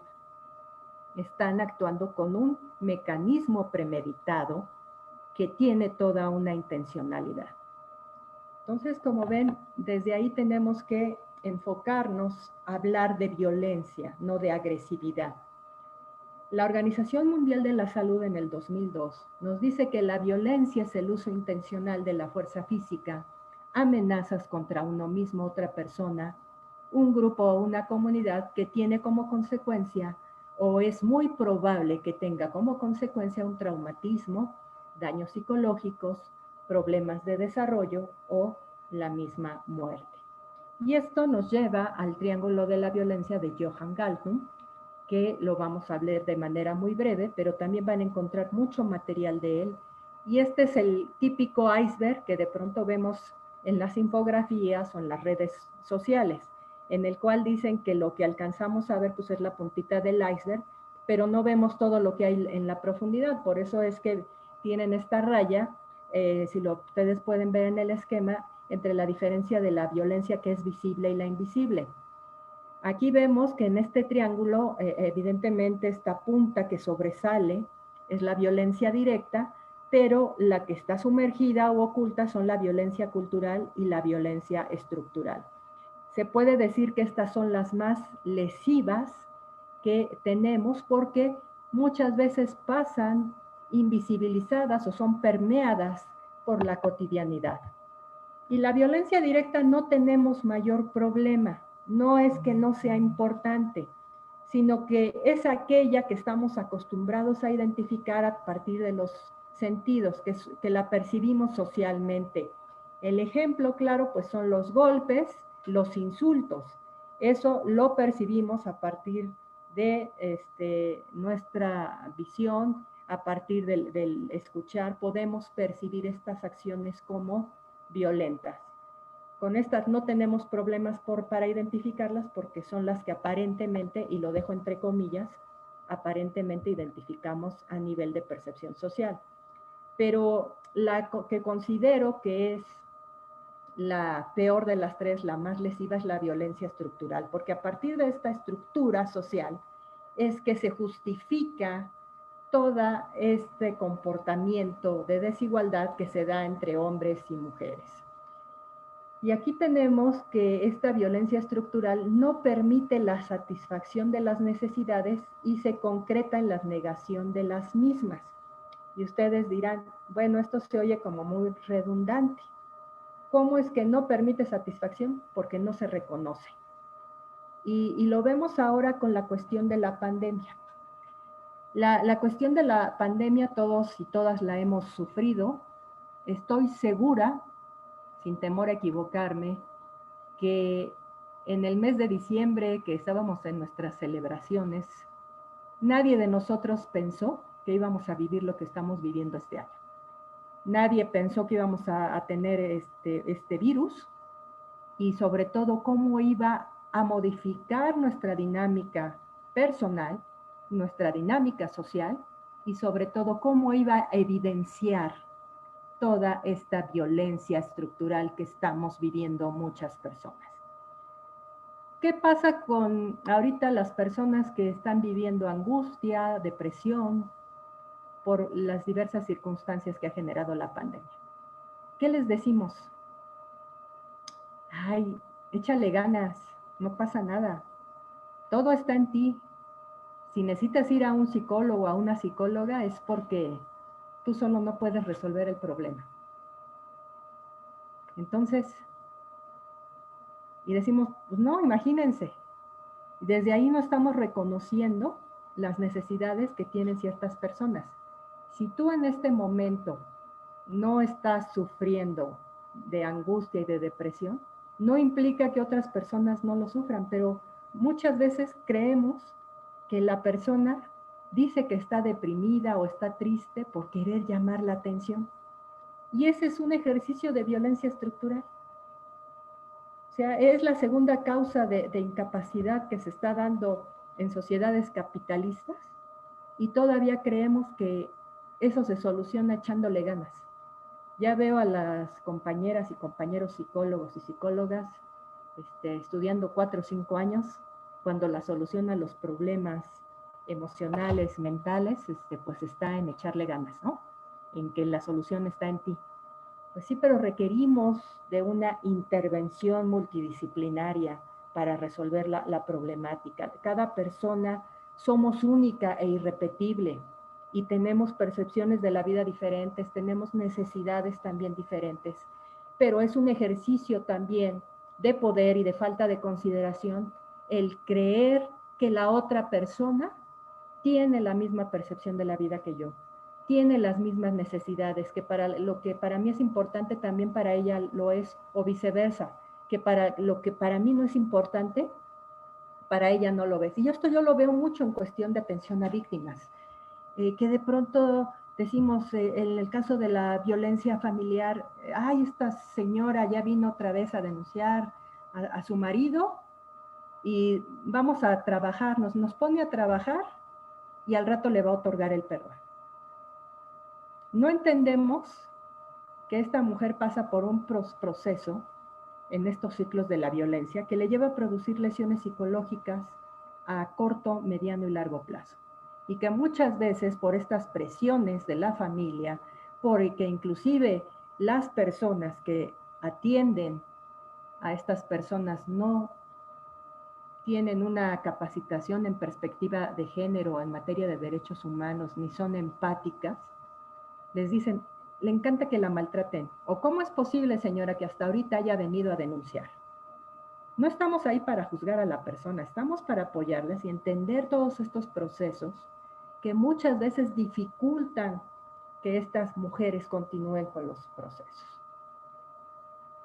S3: Están actuando con un mecanismo premeditado que tiene toda una intencionalidad. Entonces, como ven, desde ahí tenemos que enfocarnos a hablar de violencia, no de agresividad. La Organización Mundial de la Salud en el 2002 nos dice que la violencia es el uso intencional de la fuerza física, amenazas contra uno mismo, otra persona, un grupo o una comunidad que tiene como consecuencia o es muy probable que tenga como consecuencia un traumatismo, daños psicológicos, problemas de desarrollo o la misma muerte. Y esto nos lleva al triángulo de la violencia de Johan Galtung, que lo vamos a hablar de manera muy breve, pero también van a encontrar mucho material de él. Y este es el típico iceberg que de pronto vemos en las infografías o en las redes sociales, en el cual dicen que lo que alcanzamos a ver pues es la puntita del iceberg, pero no vemos todo lo que hay en la profundidad. Por eso es que tienen esta raya, ustedes pueden ver en el esquema, entre la diferencia de la violencia que es visible y la invisible. Aquí vemos que en este triángulo, evidentemente, esta punta que sobresale es la violencia directa, pero la que está sumergida o oculta son la violencia cultural y la violencia estructural. Se puede decir que estas son las más lesivas que tenemos porque muchas veces pasan invisibilizadas o son permeadas por la cotidianidad. Y la violencia directa no tenemos mayor problema. No es que no sea importante, sino que es aquella que estamos acostumbrados a identificar a partir de los sentidos, que la percibimos socialmente. El ejemplo claro pues son los golpes, los insultos. Eso lo percibimos a partir de nuestra visión, a partir del escuchar, podemos percibir estas acciones como violentas. Con estas no tenemos problemas para identificarlas porque son las que aparentemente, y lo dejo entre comillas, aparentemente identificamos a nivel de percepción social. Pero la que considero que es la peor de las tres, la más lesiva, es la violencia estructural, porque a partir de esta estructura social es que se justifica todo este comportamiento de desigualdad que se da entre hombres y mujeres. Y aquí tenemos que esta violencia estructural no permite la satisfacción de las necesidades y se concreta en la negación de las mismas. Y ustedes dirán, bueno, esto se oye como muy redundante. ¿Cómo es que no permite satisfacción? Porque no se reconoce. Y lo vemos ahora con la cuestión de la pandemia. La cuestión de la pandemia todos y todas la hemos sufrido. Estoy segura, sin temor a equivocarme, que en el mes de diciembre, que estábamos en nuestras celebraciones, nadie de nosotros pensó que íbamos a vivir lo que estamos viviendo este año. Nadie pensó que íbamos a tener este virus y sobre todo cómo iba a modificar nuestra dinámica personal, nuestra dinámica social y sobre todo cómo iba a evidenciar toda esta violencia estructural que estamos viviendo muchas personas. ¿Qué pasa con ahorita las personas que están viviendo angustia, depresión por las diversas circunstancias que ha generado la pandemia? ¿Qué les decimos? Ay, échale ganas, no pasa nada. Todo está en ti. Si necesitas ir a un psicólogo o a una psicóloga es porque tú solo no puedes resolver el problema. Entonces, y decimos, pues no, imagínense. Desde ahí no estamos reconociendo las necesidades que tienen ciertas personas. Si tú en este momento no estás sufriendo de angustia y de depresión, no implica que otras personas no lo sufran, pero muchas veces creemos que la persona dice que está deprimida o está triste por querer llamar la atención. Y ese es un ejercicio de violencia estructural. O sea, es la segunda causa de incapacidad que se está dando en sociedades capitalistas y todavía creemos que eso se soluciona echándole ganas. Ya veo a las compañeras y compañeros psicólogos y psicólogas estudiando 4 o 5 años, cuando la solución a los problemas emocionales, mentales, pues está en echarle ganas, ¿no? En que la solución está en ti. Pues sí, pero requerimos de una intervención multidisciplinaria para resolver la problemática. Cada persona somos única e irrepetible y tenemos percepciones de la vida diferentes, tenemos necesidades también diferentes, pero es un ejercicio también de poder y de falta de consideración el creer que la otra persona tiene la misma percepción de la vida que yo, tiene las mismas necesidades, que para lo que para mí es importante también para ella lo es, o viceversa, que para lo que para mí no es importante, para ella no lo ves. Y esto yo lo veo mucho en cuestión de atención a víctimas, que de pronto decimos, en el caso de la violencia familiar, ay, esta señora ya vino otra vez a denunciar a su marido y vamos a trabajar, nos pone a trabajar y al rato le va a otorgar el perdón. No entendemos que esta mujer pasa por un proceso en estos ciclos de la violencia que le lleva a producir lesiones psicológicas a corto, mediano y largo plazo. Y que muchas veces por estas presiones de la familia, porque inclusive las personas que atienden a estas personas no tienen una capacitación en perspectiva de género en materia de derechos humanos, ni son empáticas, les dicen, le encanta que la maltraten. ¿O cómo es posible, señora, que hasta ahorita haya venido a denunciar? No estamos ahí para juzgar a la persona, estamos para apoyarles y entender todos estos procesos que muchas veces dificultan que estas mujeres continúen con los procesos.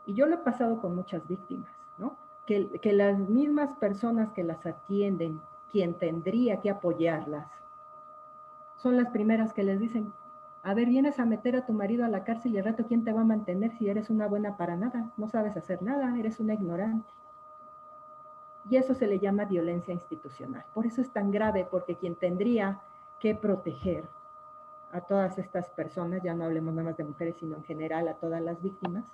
S3: Y yo lo he pasado con muchas víctimas, ¿no? Que las mismas personas que las atienden, quien tendría que apoyarlas, son las primeras que les dicen, a ver, vienes a meter a tu marido a la cárcel y al rato, ¿quién te va a mantener si eres una buena para nada? No sabes hacer nada, eres una ignorante. Y eso se le llama violencia institucional. Por eso es tan grave, porque quien tendría que proteger a todas estas personas, ya no hablemos nada más de mujeres, sino en general a todas las víctimas,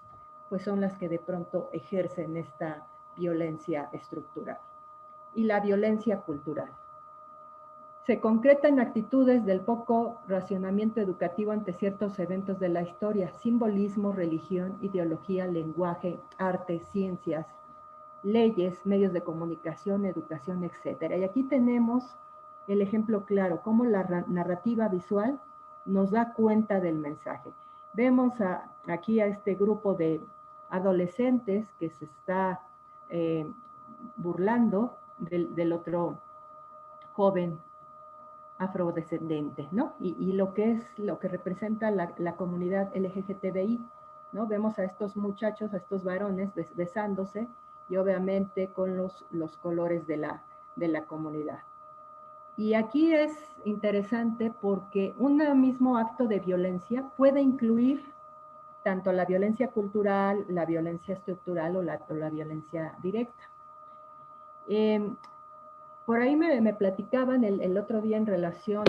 S3: pues son las que de pronto ejercen esta violencia estructural. Y la violencia cultural se concreta en actitudes del poco racionamiento educativo ante ciertos eventos de la historia, simbolismo, religión, ideología, lenguaje, arte, ciencias, leyes, medios de comunicación, educación, etc. Y aquí tenemos el ejemplo claro, cómo la narrativa visual nos da cuenta del mensaje. Vemos aquí a este grupo de adolescentes que se está burlando del otro joven afrodescendente, ¿no? Y lo que representa la comunidad LGBTI, ¿no? Vemos a estos muchachos, a estos varones besándose y obviamente con los colores de la comunidad. Y aquí es interesante porque un mismo acto de violencia puede incluir tanto la violencia cultural, la violencia estructural o la violencia directa. Por ahí me platicaban el otro día en relación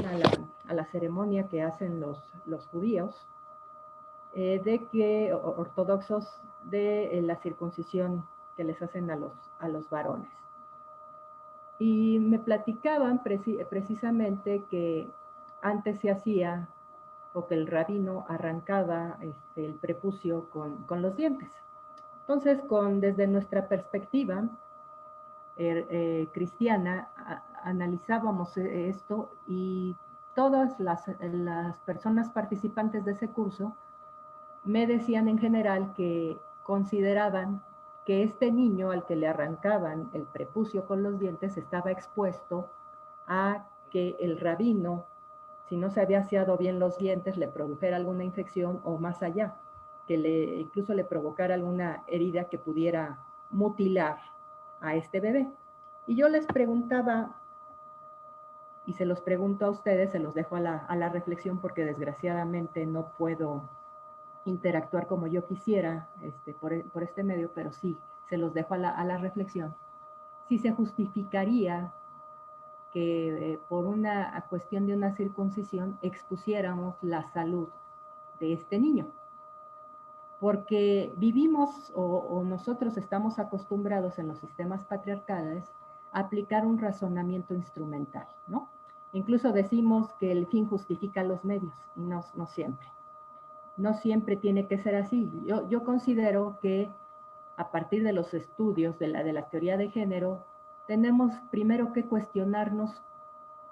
S3: a la ceremonia que hacen los judíos, de que ortodoxos de la circuncisión que les hacen a los varones. Y me platicaban precisamente que antes se hacía, o que el rabino arrancaba el prepucio con los dientes. Entonces, desde nuestra perspectiva cristiana, analizábamos esto y todas las personas participantes de ese curso me decían en general que consideraban que este niño al que le arrancaban el prepucio con los dientes estaba expuesto a que el rabino, si no se había aseado bien los dientes, le produjera alguna infección o más allá, que incluso le provocara alguna herida que pudiera mutilar a este bebé. Y yo les preguntaba, y se los pregunto a ustedes, se los dejo a la reflexión porque desgraciadamente no puedo interactuar como yo quisiera por este medio, pero sí, se los dejo a la reflexión. Si se justificaría que por una cuestión de una circuncisión expusiéramos la salud de este niño. Porque vivimos o nosotros estamos acostumbrados en los sistemas patriarcales a aplicar un razonamiento instrumental, ¿no? Incluso decimos que el fin justifica los medios, y no siempre. No siempre tiene que ser así. Yo considero que a partir de los estudios de la teoría de género, tenemos primero que cuestionarnos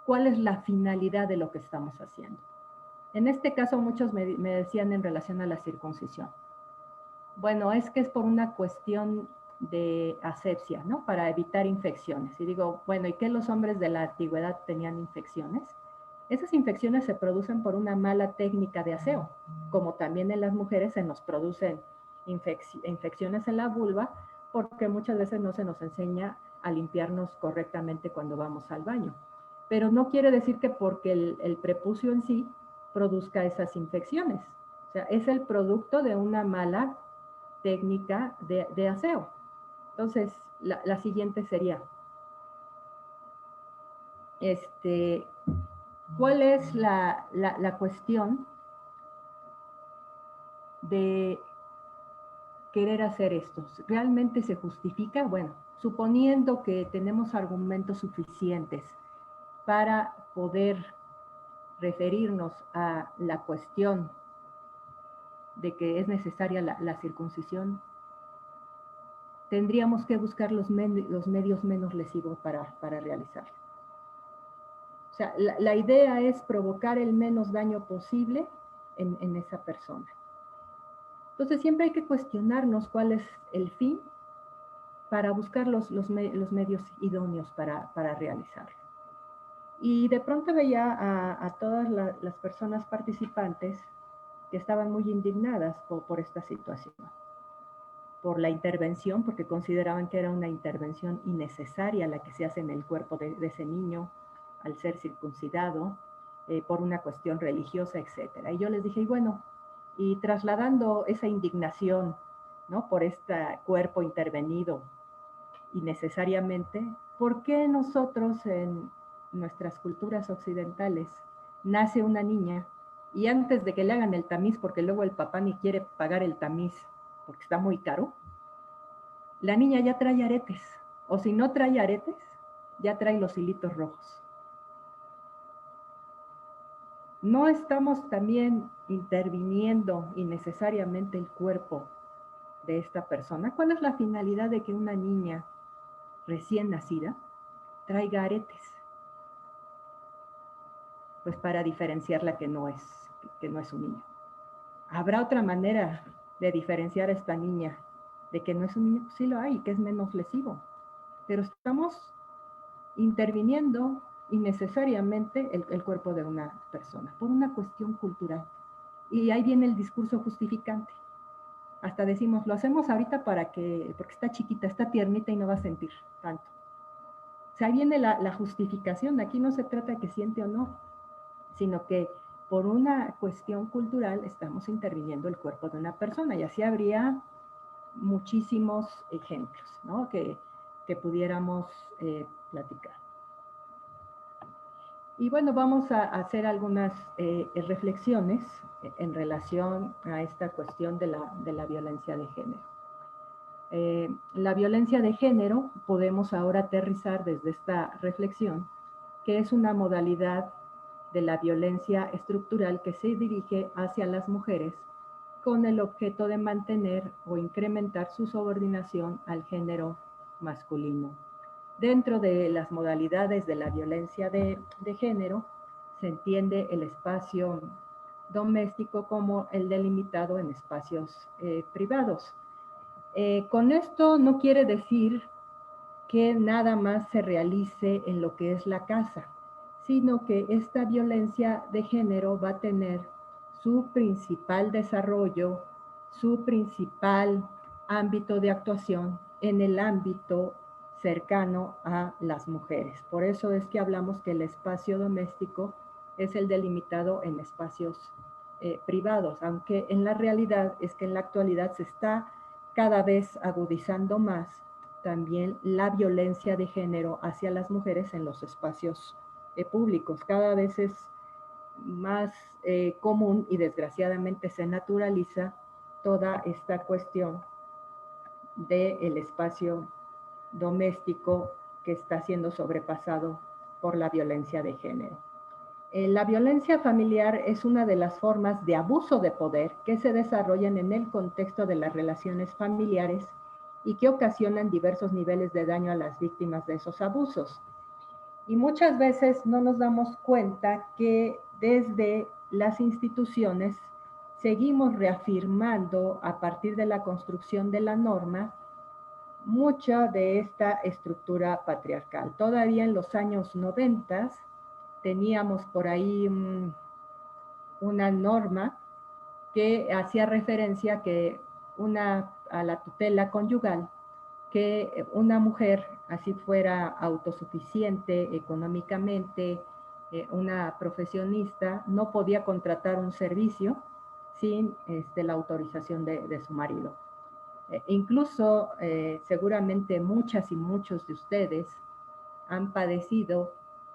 S3: cuál es la finalidad de lo que estamos haciendo. En este caso, muchos me decían en relación a la circuncisión. Bueno, es que es por una cuestión de asepsia, ¿no? Para evitar infecciones. Y digo, bueno, ¿y qué los hombres de la antigüedad tenían infecciones? Esas infecciones se producen por una mala técnica de aseo, como también en las mujeres se nos producen infecciones en la vulva, porque muchas veces no se nos enseña a limpiarnos correctamente cuando vamos al baño. Pero no quiere decir que porque el prepucio en sí produzca esas infecciones. O sea, es el producto de una mala técnica de aseo. Entonces, la siguiente sería, ¿cuál es la cuestión de querer hacer esto? ¿Realmente se justifica? Bueno, suponiendo que tenemos argumentos suficientes para poder referirnos a la cuestión de que es necesaria la circuncisión, tendríamos que buscar los medios menos lesivos para realizarlo. O sea, la idea es provocar el menos daño posible en esa persona. Entonces siempre hay que cuestionarnos cuál es el fin para buscar los medios idóneos para realizarlo. Y de pronto veía a todas las personas participantes que estaban muy indignadas por esta situación, por la intervención, porque consideraban que era una intervención innecesaria la que se hace en el cuerpo de ese niño al ser circuncidado, por una cuestión religiosa, etc. Y yo les dije, y bueno, y trasladando esa indignación, ¿no?, por este cuerpo intervenido innecesariamente, ¿por qué nosotros en nuestras culturas occidentales nace una niña y antes de que le hagan el tamiz, porque luego el papá ni quiere pagar el tamiz porque está muy caro, la niña ya trae aretes, o si no trae aretes, ya trae los hilitos rojos? ¿No estamos también interviniendo innecesariamente el cuerpo de esta persona? ¿Cuál es la finalidad de que una niña recién nacida traiga aretes? Pues para diferenciarla que no es un niño. ¿Habrá otra manera de diferenciar a esta niña de que no es un niño? Sí lo hay, que es menos lesivo. Pero estamos interviniendo innecesariamente el cuerpo de una persona por una cuestión cultural. Y ahí viene el discurso justificante. Hasta decimos, lo hacemos ahorita porque está chiquita, está tiernita y no va a sentir tanto. O sea, ahí viene la justificación. Aquí no se trata de que siente o no, sino que por una cuestión cultural estamos interviniendo el cuerpo de una persona. Y así habría muchísimos ejemplos, ¿no?, que pudiéramos platicar. Y bueno, vamos a hacer algunas reflexiones en relación a esta cuestión de la violencia de género. La violencia de género podemos ahora aterrizar desde esta reflexión, que es una modalidad de la violencia estructural que se dirige hacia las mujeres con el objeto de mantener o incrementar su subordinación al género masculino. Dentro de las modalidades de la violencia de género se entiende el espacio doméstico como el delimitado en espacios privados. Con esto no quiere decir que nada más se realice en lo que es la casa, sino que esta violencia de género va a tener su principal desarrollo, su principal ámbito de actuación en el ámbito cercano a las mujeres. Por eso es que hablamos que el espacio doméstico es el delimitado en espacios privados, aunque en la realidad es que en la actualidad se está cada vez agudizando más también la violencia de género hacia las mujeres en los espacios públicos. Cada vez es más común y desgraciadamente se naturaliza toda esta cuestión del espacio doméstico que está siendo sobrepasado por la violencia de género. La violencia familiar es una de las formas de abuso de poder que se desarrollan en el contexto de las relaciones familiares y que ocasionan diversos niveles de daño a las víctimas de esos abusos. Y muchas veces no nos damos cuenta que desde las instituciones seguimos reafirmando a partir de la construcción de la norma mucha de esta estructura patriarcal. Todavía en los años 90 teníamos por ahí una norma que hacía referencia que a la tutela conyugal, que una mujer, así fuera autosuficiente económicamente, una profesionista, no podía contratar un servicio sin la autorización de su marido. Incluso seguramente muchas y muchos de ustedes han padecido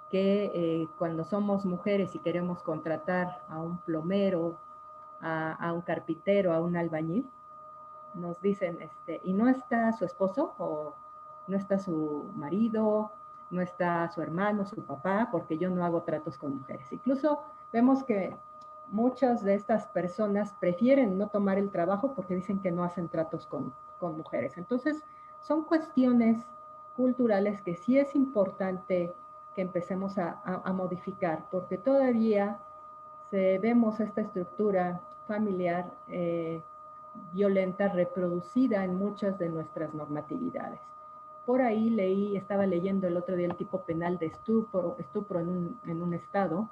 S3: que cuando somos mujeres y queremos contratar a un plomero, a un carpintero, a un albañil, nos dicen, ¿y no está su esposo o no está su marido, no está su hermano, su papá? Porque yo no hago tratos con mujeres. Incluso vemos que muchas de estas personas prefieren no tomar el trabajo porque dicen que no hacen tratos con mujeres. Entonces, son cuestiones culturales que sí es importante que empecemos a modificar, porque todavía vemos esta estructura familiar violenta reproducida en muchas de nuestras normatividades. Por ahí estaba leyendo el otro día el tipo penal de estupro en un estado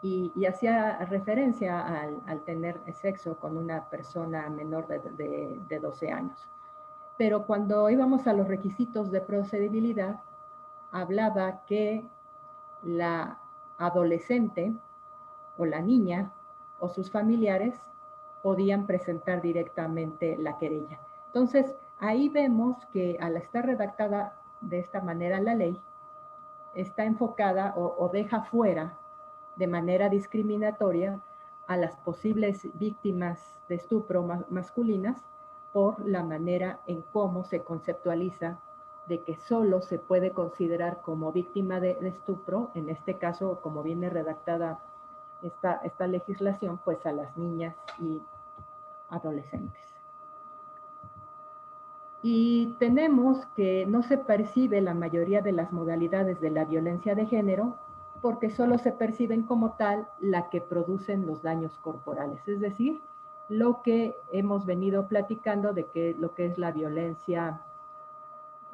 S3: y hacía referencia al tener sexo con una persona menor de 12 años. Pero cuando íbamos a los requisitos de procedibilidad, hablaba que la adolescente o la niña o sus familiares podían presentar directamente la querella. Entonces, ahí vemos que al estar redactada de esta manera la ley, está enfocada o deja fuera de manera discriminatoria a las posibles víctimas de estupro masculinas por la manera en cómo se conceptualiza de que solo se puede considerar como víctima de estupro, en este caso, como viene redactada esta legislación, pues a las niñas y adolescentes. Y tenemos que no se percibe la mayoría de las modalidades de la violencia de género porque solo se perciben como tal la que producen los daños corporales, es decir, lo que hemos venido platicando de que lo que es la violencia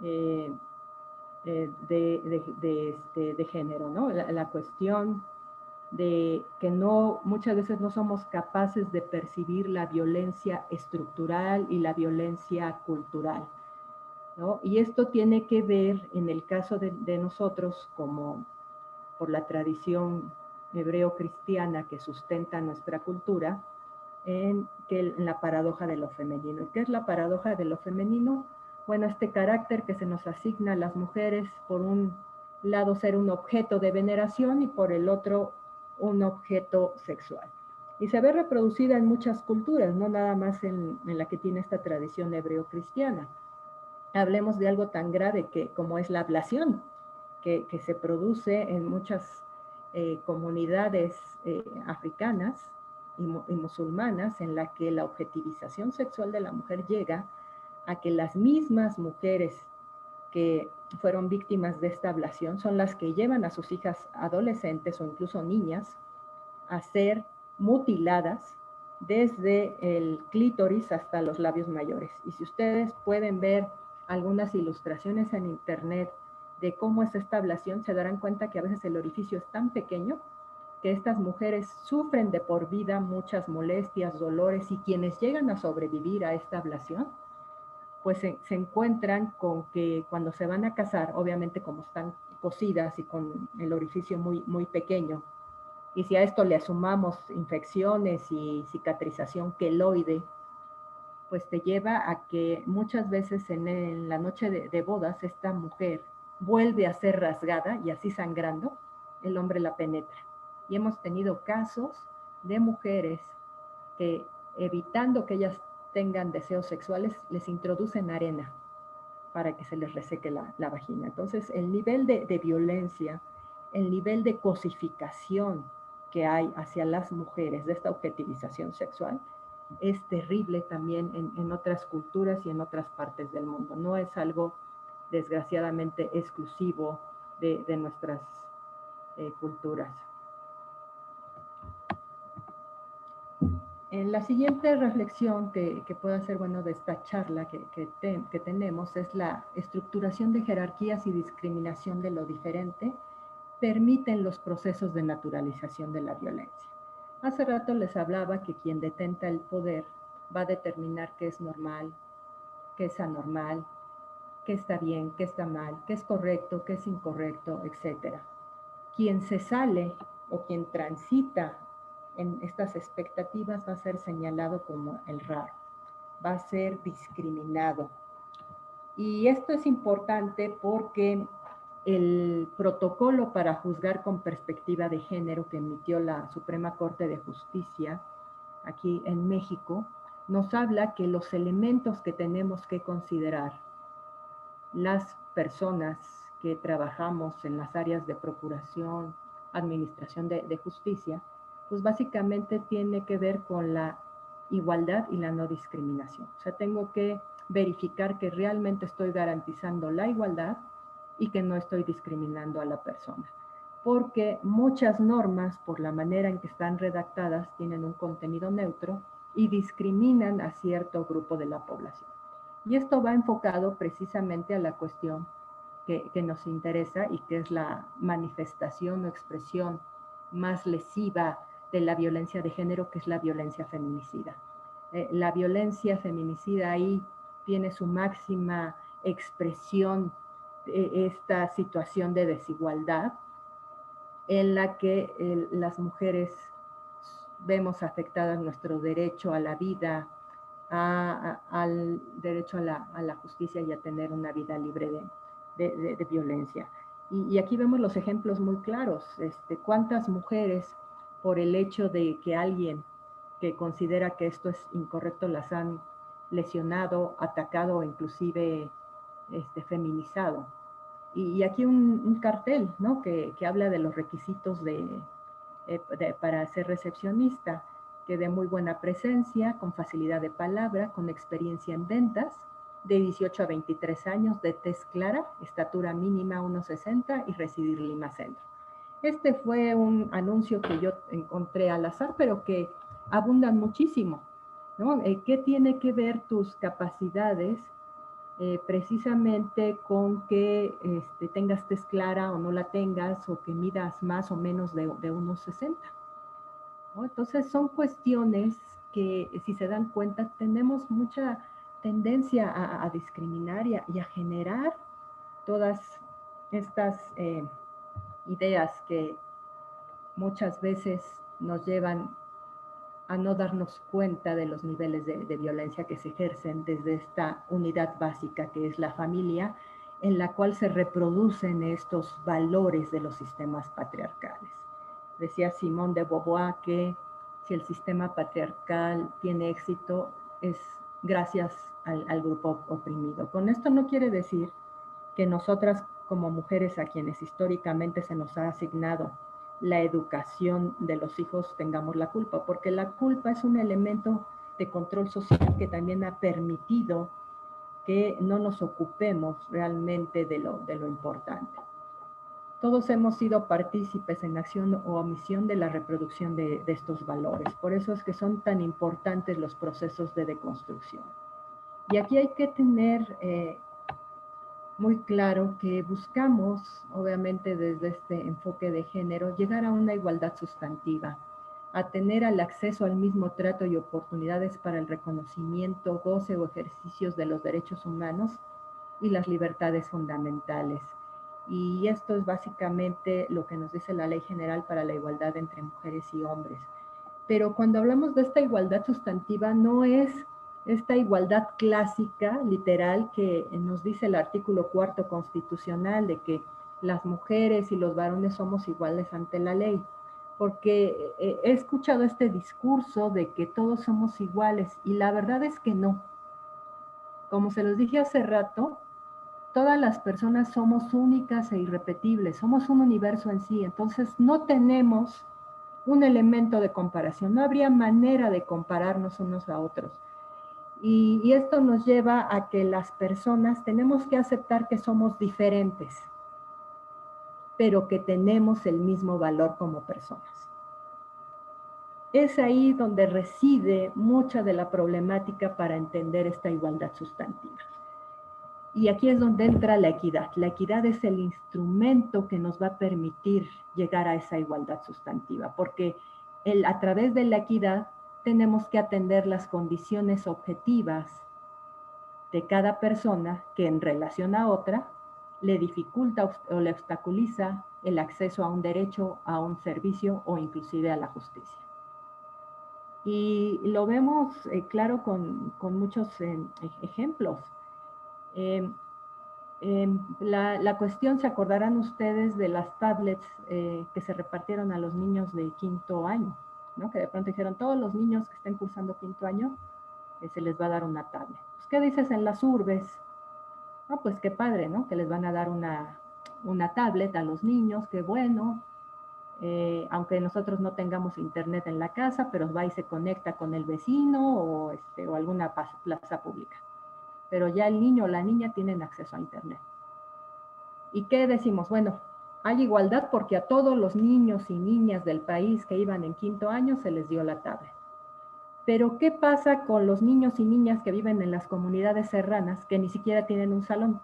S3: de género, ¿no? La cuestión de que muchas veces no somos capaces de percibir la violencia estructural y la violencia cultural, ¿no? Y esto tiene que ver, en el caso de nosotros, como por la tradición hebreo-cristiana que sustenta nuestra cultura, en la paradoja de lo femenino. ¿Y qué es la paradoja de lo femenino? Bueno, este carácter que se nos asigna a las mujeres, por un lado ser un objeto de veneración y por el otro un objeto sexual. Y se ve reproducida en muchas culturas, no nada más en la que tiene esta tradición hebreo-cristiana. Hablemos de algo tan grave como es la ablación, que se produce en muchas comunidades africanas y musulmanas, en la que la objetivización sexual de la mujer llega a que las mismas mujeres que fueron víctimas de esta ablación son las que llevan a sus hijas adolescentes o incluso niñas a ser mutiladas desde el clítoris hasta los labios mayores. Y si ustedes pueden ver algunas ilustraciones en internet de cómo es esta ablación, se darán cuenta que a veces el orificio es tan pequeño que estas mujeres sufren de por vida muchas molestias, dolores, y quienes llegan a sobrevivir a esta ablación, pues se encuentran con que cuando se van a casar, obviamente como están cosidas y con el orificio muy, muy pequeño, y si a esto le sumamos infecciones y cicatrización queloide, pues te lleva a que muchas veces en la noche de bodas esta mujer vuelve a ser rasgada y así sangrando, el hombre la penetra. Y hemos tenido casos de mujeres que, evitando que ellas tengan deseos sexuales, les introducen arena para que se les reseque la vagina. Entonces, el nivel de violencia, el nivel de cosificación que hay hacia las mujeres de esta objetivización sexual es terrible también en otras culturas y en otras partes del mundo. No es algo, desgraciadamente, exclusivo de nuestras culturas. En la siguiente reflexión que puedo hacer, bueno, de esta charla que tenemos es la estructuración de jerarquías y discriminación de lo diferente permiten los procesos de naturalización de la violencia. Hace rato les hablaba que quien detenta el poder va a determinar qué es normal, qué es anormal, qué está bien, qué está mal, qué es correcto, qué es incorrecto, etc. Quien se sale o quien transita en estas expectativas va a ser señalado como el raro, va a ser discriminado. Y esto es importante porque el protocolo para juzgar con perspectiva de género que emitió la Suprema Corte de Justicia aquí en México nos habla que los elementos que tenemos que considerar las personas que trabajamos en las áreas de procuración, administración de justicia, pues básicamente tiene que ver con la igualdad y la no discriminación. O sea, tengo que verificar que realmente estoy garantizando la igualdad y que no estoy discriminando a la persona. Porque muchas normas, por la manera en que están redactadas, tienen un contenido neutro y discriminan a cierto grupo de la población. Y esto va enfocado precisamente a la cuestión que nos interesa y que es la manifestación o expresión más lesiva de la violencia de género, que es la violencia feminicida. La violencia feminicida ahí tiene su máxima expresión, esta situación de desigualdad en la que las mujeres vemos afectadas nuestro derecho a la vida, al derecho a la justicia y a tener una vida libre de violencia. Y aquí vemos los ejemplos muy claros. ¿Cuántas mujeres, por el hecho de que alguien que considera que esto es incorrecto, las han lesionado, atacado o inclusive feminizado? Y aquí un cartel, ¿no? que habla de los requisitos para ser recepcionista, que de muy buena presencia, con facilidad de palabra, con experiencia en ventas, de 18 a 23 años, de tez clara, estatura mínima 1,60 y residir Lima Centro. Este fue un anuncio que yo encontré al azar, pero que abundan muchísimo, ¿no? ¿Qué tiene que ver tus capacidades precisamente con que tengas tez clara o no la tengas, o que midas más o menos de 1,60? ¿No? Entonces son cuestiones que, si se dan cuenta, tenemos mucha tendencia a discriminar y a generar todas estas ideas que muchas veces nos llevan a no darnos cuenta de los niveles de violencia que se ejercen desde esta unidad básica que es la familia, en la cual se reproducen estos valores de los sistemas patriarcales. Decía Simone de Beauvoir que si el sistema patriarcal tiene éxito es gracias al grupo oprimido. Con esto no quiere decir que nosotras como mujeres a quienes históricamente se nos ha asignado la educación de los hijos tengamos la culpa, porque la culpa es un elemento de control social que también ha permitido que no nos ocupemos realmente de lo importante. Todos hemos sido partícipes en acción o omisión de la reproducción de estos valores. Por eso es que son tan importantes los procesos de deconstrucción. Y aquí hay que tener muy claro que buscamos, obviamente desde este enfoque de género, llegar a una igualdad sustantiva, a tener el acceso al mismo trato y oportunidades para el reconocimiento, goce o ejercicios de los derechos humanos y las libertades fundamentales. Y esto es básicamente lo que nos dice la Ley General para la Igualdad entre Mujeres y Hombres. Pero cuando hablamos de esta igualdad sustantiva, no es esta igualdad clásica, literal, que nos dice el artículo 4 constitucional de que las mujeres y los varones somos iguales ante la ley. Porque he escuchado este discurso de que todos somos iguales y la verdad es que no. Como se los dije hace rato, todas las personas somos únicas e irrepetibles, somos un universo en sí, entonces no tenemos un elemento de comparación, no habría manera de compararnos unos a otros. Y esto nos lleva a que las personas tenemos que aceptar que somos diferentes. pero que tenemos el mismo valor como personas. Es ahí donde reside mucha de la problemática para entender esta igualdad sustantiva. Y aquí es donde entra la equidad. La equidad es el instrumento que nos va a permitir llegar a esa igualdad sustantiva, porque a través de la equidad tenemos que atender las condiciones objetivas de cada persona que en relación a otra le dificulta o le obstaculiza el acceso a un derecho, a un servicio o inclusive a la justicia. Y lo vemos claro con muchos ejemplos. La cuestión, se acordarán ustedes de las tablets que se repartieron a los niños de quinto año, ¿no? Que de pronto dijeron, todos los niños que estén cursando quinto año, se les va a dar una tablet. Pues, ¿qué dices en las urbes? No, pues qué padre, ¿no? Que les van a dar una tablet a los niños, qué bueno. Aunque nosotros no tengamos internet en la casa, pero va y se conecta con el vecino o alguna plaza pública. Pero ya el niño o la niña tienen acceso a internet. ¿Y qué decimos? Bueno, hay igualdad porque a todos los niños y niñas del país que iban en quinto año se les dio la tablet. Pero ¿qué pasa con los niños y niñas que viven en las comunidades serranas que ni siquiera tienen un salón?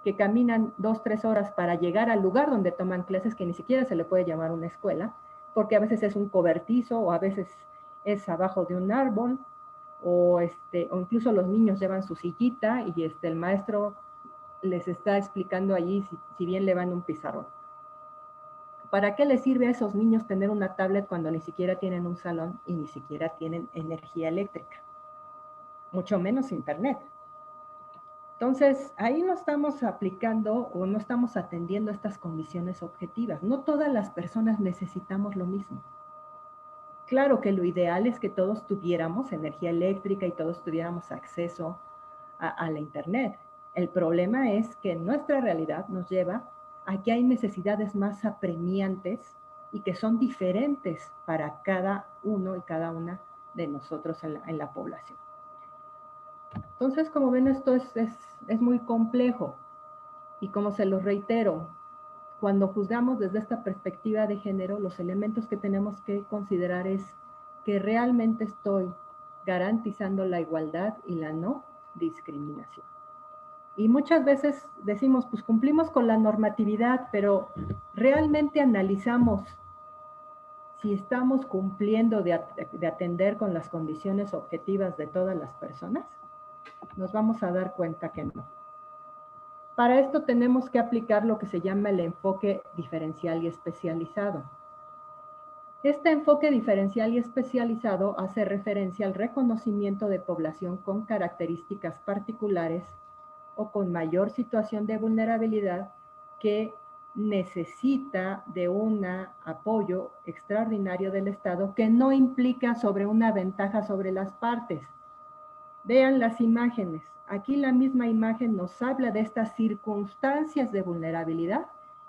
S3: Que caminan 2-3 horas para llegar al lugar donde toman clases, que ni siquiera se le puede llamar una escuela, porque a veces es un cobertizo o a veces es abajo de un árbol, o incluso los niños llevan su sillita y el maestro les está explicando allí si bien le van un pizarrón. ¿Para qué les sirve a esos niños tener una tablet cuando ni siquiera tienen un salón y ni siquiera tienen energía eléctrica? Mucho menos internet. Entonces, ahí no estamos aplicando o no estamos atendiendo estas condiciones objetivas. No todas las personas necesitamos lo mismo. Claro que lo ideal es que todos tuviéramos energía eléctrica y todos tuviéramos acceso a la internet. El problema es que nuestra realidad nos lleva a que hay necesidades más apremiantes y que son diferentes para cada uno y cada una de nosotros en la población. Entonces, como ven, esto es muy complejo y como se los reitero, cuando juzgamos desde esta perspectiva de género, los elementos que tenemos que considerar es que realmente estoy garantizando la igualdad y la no discriminación. Y muchas veces decimos, pues cumplimos con la normatividad, pero ¿realmente analizamos si estamos cumpliendo de atender con las condiciones objetivas de todas las personas? Nos vamos a dar cuenta que no. Para esto tenemos que aplicar lo que se llama el enfoque diferencial y especializado. Este enfoque diferencial y especializado hace referencia al reconocimiento de población con características particulares o con mayor situación de vulnerabilidad que necesita de un apoyo extraordinario del Estado que no implica sobre una ventaja sobre las partes. Vean las imágenes. Aquí la misma imagen nos habla de estas circunstancias de vulnerabilidad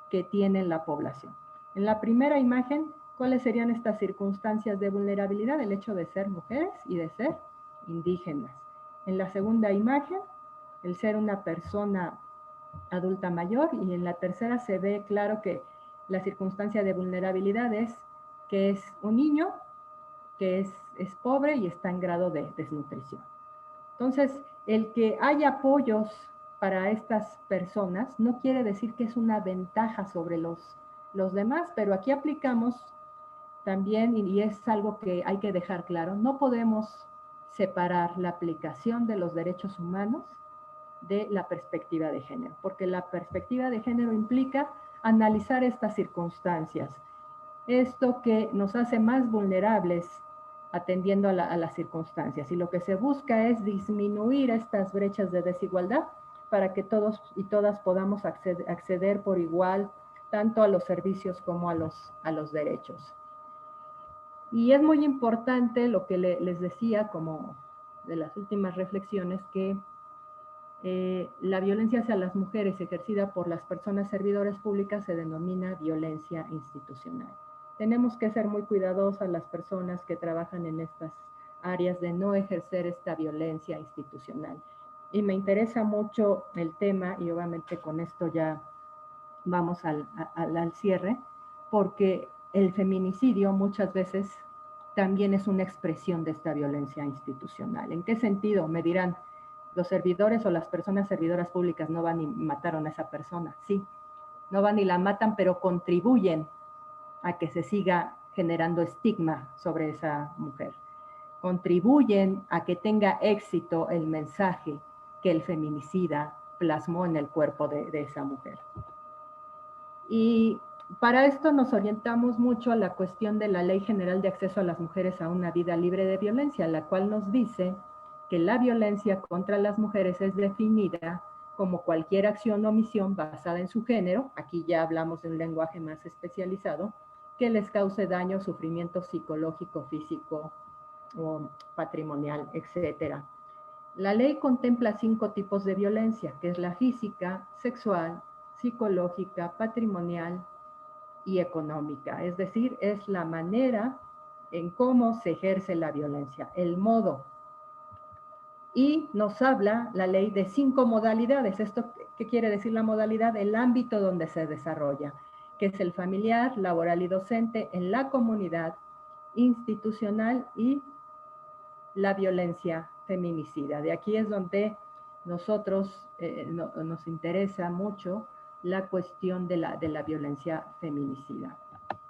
S3: que tiene la población. En la primera imagen, ¿cuáles serían estas circunstancias de vulnerabilidad? El hecho de ser mujeres y de ser indígenas. En la segunda imagen, el ser una persona adulta mayor, y en la tercera se ve claro que la circunstancia de vulnerabilidad es que es un niño que es pobre y está en grado de desnutrición. Entonces, el que haya apoyos para estas personas no quiere decir que es una ventaja sobre los demás, pero aquí aplicamos también, y es algo que hay que dejar claro, no podemos separar la aplicación de los derechos humanos de la perspectiva de género, porque la perspectiva de género implica analizar estas circunstancias. Esto que nos hace más vulnerables atendiendo a las circunstancias. Y lo que se busca es disminuir estas brechas de desigualdad para que todos y todas podamos acceder por igual tanto a los servicios como a los derechos. Y es muy importante lo que les decía como de las últimas reflexiones, que la violencia hacia las mujeres ejercida por las personas servidoras públicas se denomina violencia institucional. Tenemos que ser muy cuidadosos las personas que trabajan en estas áreas de no ejercer esta violencia institucional. Y me interesa mucho el tema, y obviamente con esto ya vamos al cierre, porque el feminicidio muchas veces también es una expresión de esta violencia institucional. ¿En qué sentido? Me dirán, los servidores o las personas servidoras públicas no van y mataron a esa persona. Sí, no van y la matan, pero contribuyen a que se siga generando estigma sobre esa mujer. Contribuyen a que tenga éxito el mensaje que el feminicida plasmó en el cuerpo de esa mujer. Y para esto nos orientamos mucho a la cuestión de la Ley General de Acceso a las Mujeres a una Vida Libre de Violencia, la cual nos dice que la violencia contra las mujeres es definida como cualquier acción o omisión basada en su género, aquí ya hablamos de un lenguaje más especializado, que les cause daño, sufrimiento psicológico, físico o patrimonial, etc. La ley contempla 5 tipos de violencia, que es la física, sexual, psicológica, patrimonial y económica. Es decir, es la manera en cómo se ejerce la violencia, el modo. Y nos habla la ley de 5 modalidades. ¿Esto qué quiere decir la modalidad? El ámbito donde se desarrolla, que es el familiar, laboral y docente, en la comunidad, institucional y la violencia feminicida. De aquí es donde nosotros nos interesa mucho la cuestión de la violencia feminicida.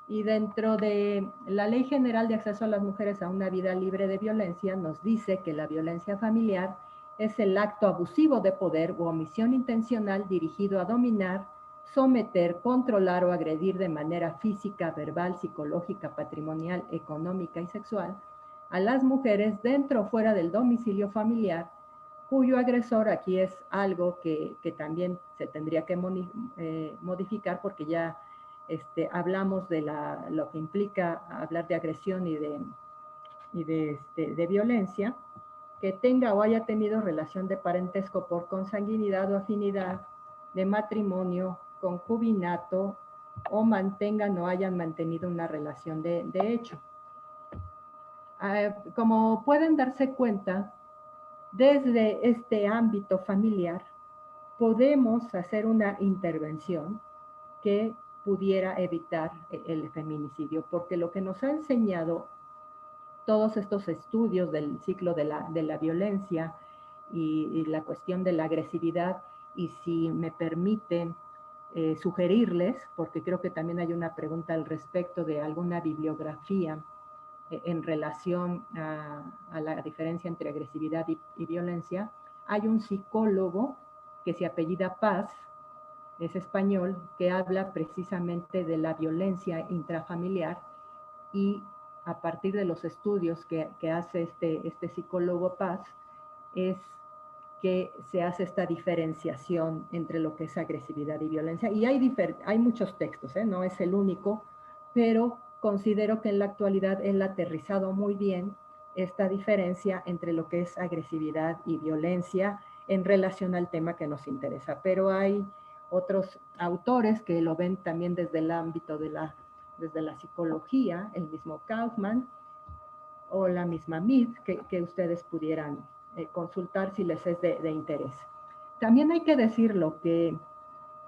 S3: Y dentro de la Ley General de Acceso a las Mujeres a una Vida Libre de Violencia nos dice que la violencia familiar es el acto abusivo de poder u omisión intencional dirigido a dominar, someter, controlar o agredir de manera física, verbal, psicológica, patrimonial, económica y sexual a las mujeres dentro o fuera del domicilio familiar, cuyo agresor aquí es algo que también se tendría que modificar porque ya hablamos de lo que implica hablar de agresión y de violencia, que tenga o haya tenido relación de parentesco por consanguinidad o afinidad, de matrimonio, concubinato, o mantengan o hayan mantenido una relación de hecho. Como pueden darse cuenta, desde este ámbito familiar podemos hacer una intervención que pudiera evitar el feminicidio, porque lo que nos ha enseñado todos estos estudios del ciclo de la violencia y la cuestión de la agresividad, y si me permiten sugerirles, porque creo que también hay una pregunta al respecto de alguna bibliografía en relación a la diferencia entre agresividad y violencia, hay un psicólogo que se apellida Paz, es español, que habla precisamente de la violencia intrafamiliar, y a partir de los estudios que hace este psicólogo Paz, es que se hace esta diferenciación entre lo que es agresividad y violencia. Y hay muchos textos, no es el único, pero considero que en la actualidad él ha aterrizado muy bien esta diferencia entre lo que es agresividad y violencia en relación al tema que nos interesa. Pero hay otros autores que lo ven también desde el ámbito desde la psicología, el mismo Kaufman o la misma Mead, que ustedes pudieran consultar si les es de interés. También hay que decirlo que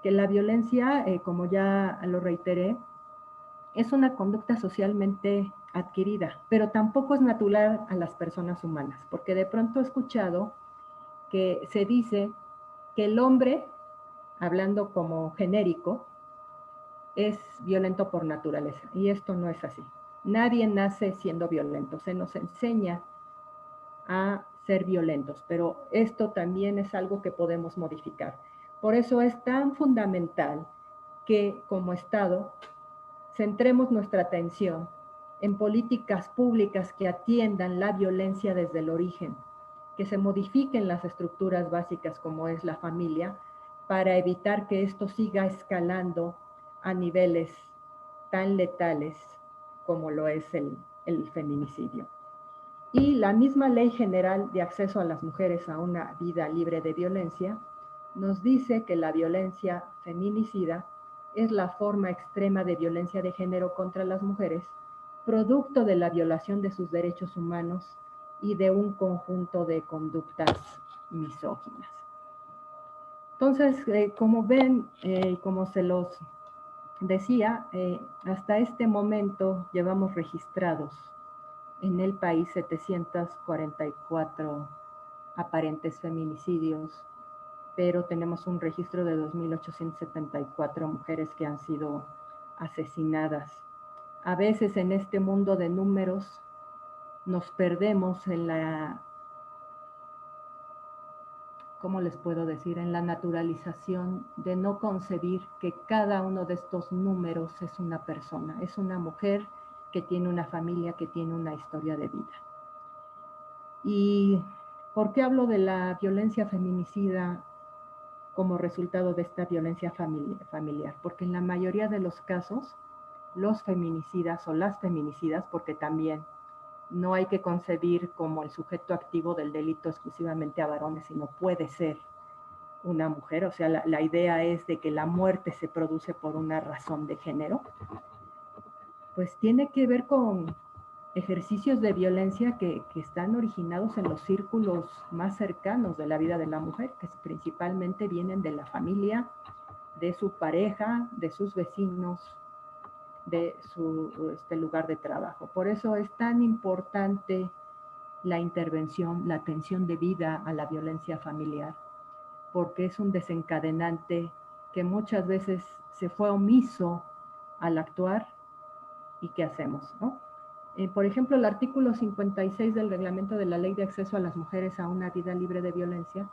S3: la violencia, como ya lo reiteré, es una conducta socialmente adquirida, pero tampoco es natural a las personas humanas, porque de pronto he escuchado que se dice que el hombre, hablando como genérico, es violento por naturaleza, y esto no es así. Nadie nace siendo violento, se nos enseña a ser violentos, pero esto también es algo que podemos modificar. Por eso es tan fundamental que como Estado centremos nuestra atención en políticas públicas que atiendan la violencia desde el origen, que se modifiquen las estructuras básicas como es la familia, para evitar que esto siga escalando a niveles tan letales como lo es el feminicidio. Y la misma Ley General de Acceso a las Mujeres a una Vida Libre de Violencia nos dice que la violencia feminicida es la forma extrema de violencia de género contra las mujeres, producto de la violación de sus derechos humanos y de un conjunto de conductas misóginas. Entonces, como ven, como se los decía, hasta este momento llevamos registrados en el país 744 aparentes feminicidios, pero tenemos un registro de 2.874 mujeres que han sido asesinadas. A veces en este mundo de números nos perdemos en la, ¿cómo les puedo decir?, en la naturalización de no concebir que cada uno de estos números es una persona, es una mujer que tiene una familia, que tiene una historia de vida. ¿Y por qué hablo de la violencia feminicida como resultado de esta violencia familiar? Porque en la mayoría de los casos, los feminicidas o las feminicidas, porque también no hay que concebir como el sujeto activo del delito exclusivamente a varones, sino puede ser una mujer. O sea, la idea es de que la muerte se produce por una razón de género. Pues tiene que ver con ejercicios de violencia que están originados en los círculos más cercanos de la vida de la mujer, que principalmente vienen de la familia, de su pareja, de sus vecinos, de su lugar de trabajo. Por eso es tan importante la intervención, la atención debida a la violencia familiar, porque es un desencadenante que muchas veces se fue omiso al actuar. ¿Y qué hacemos, no? Por ejemplo, el artículo 56 del reglamento de la Ley de Acceso a las Mujeres a una Vida Libre de Violencia,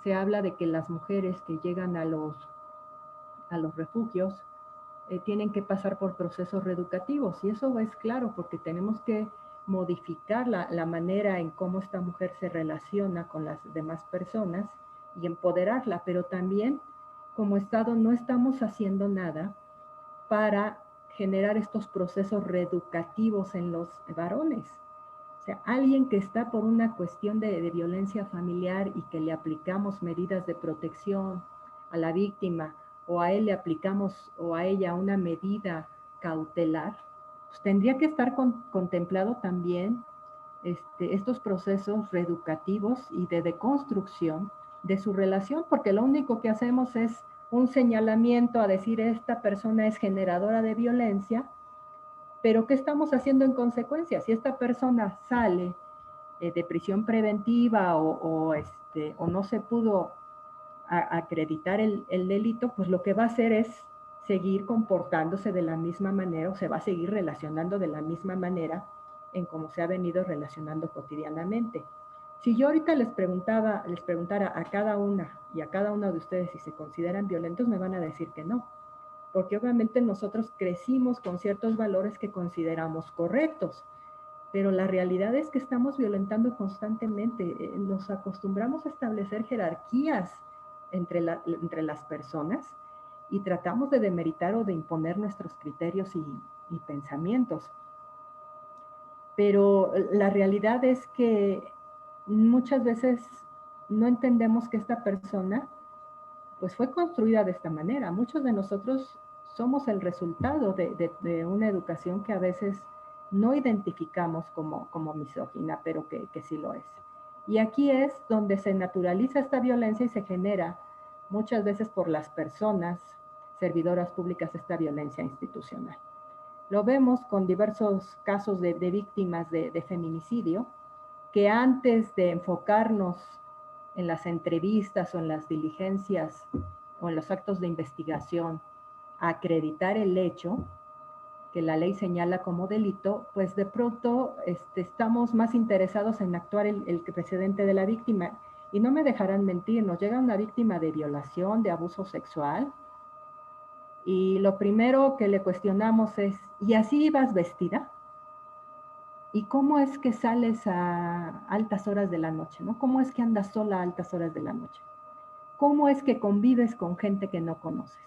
S3: se habla de que las mujeres que llegan a los refugios tienen que pasar por procesos reeducativos, y eso es claro porque tenemos que modificar la manera en cómo esta mujer se relaciona con las demás personas y empoderarla, pero también como Estado no estamos haciendo nada para generar estos procesos reeducativos en los varones. O sea, alguien que está por una cuestión de violencia familiar y que le aplicamos medidas de protección a la víctima, o a él le aplicamos o a ella una medida cautelar, pues tendría que estar contemplado también estos procesos reeducativos y de deconstrucción de su relación, porque lo único que hacemos es un señalamiento a decir esta persona es generadora de violencia, pero ¿qué estamos haciendo en consecuencia? Si esta persona sale de prisión preventiva o no se pudo acreditar el delito, pues lo que va a hacer es seguir comportándose de la misma manera, o se va a seguir relacionando de la misma manera en cómo se ha venido relacionando cotidianamente. Si yo ahorita les preguntara a cada una y a cada uno de ustedes si se consideran violentos, me van a decir que no, porque obviamente nosotros crecimos con ciertos valores que consideramos correctos, pero la realidad es que estamos violentando constantemente. Nos acostumbramos a establecer jerarquías entre las personas y tratamos de demeritar o de imponer nuestros criterios y pensamientos. Pero la realidad es que muchas veces no entendemos que esta persona pues fue construida de esta manera. Muchos de nosotros somos el resultado de una educación que a veces no identificamos como misógina, pero que sí lo es. Y aquí es donde se naturaliza esta violencia y se genera muchas veces por las personas servidoras públicas esta violencia institucional. Lo vemos con diversos casos de víctimas de feminicidio, que antes de enfocarnos en las entrevistas o en las diligencias o en los actos de investigación a acreditar el hecho que la ley señala como delito, pues de pronto estamos más interesados en actuar el precedente de la víctima. Y no me dejarán mentir, nos llega una víctima de violación, de abuso sexual, y lo primero que le cuestionamos es, ¿y así ibas vestida? ¿Y cómo es que sales a altas horas de la noche, ¿no? ¿Cómo es que andas sola a altas horas de la noche? ¿Cómo es que convives con gente que no conoces?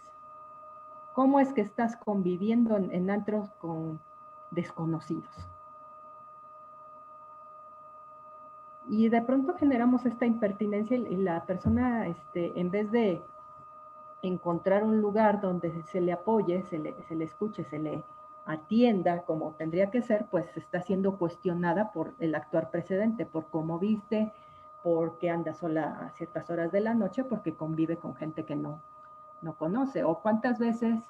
S3: ¿Cómo es que estás conviviendo en antros con desconocidos? Y de pronto generamos esta impertinencia y la persona, en vez de encontrar un lugar donde se le apoye, se le escuche, se le atienda como tendría que ser, pues está siendo cuestionada por el actuar precedente, por cómo viste, porque anda sola a ciertas horas de la noche, porque convive con gente que no conoce. O cuántas veces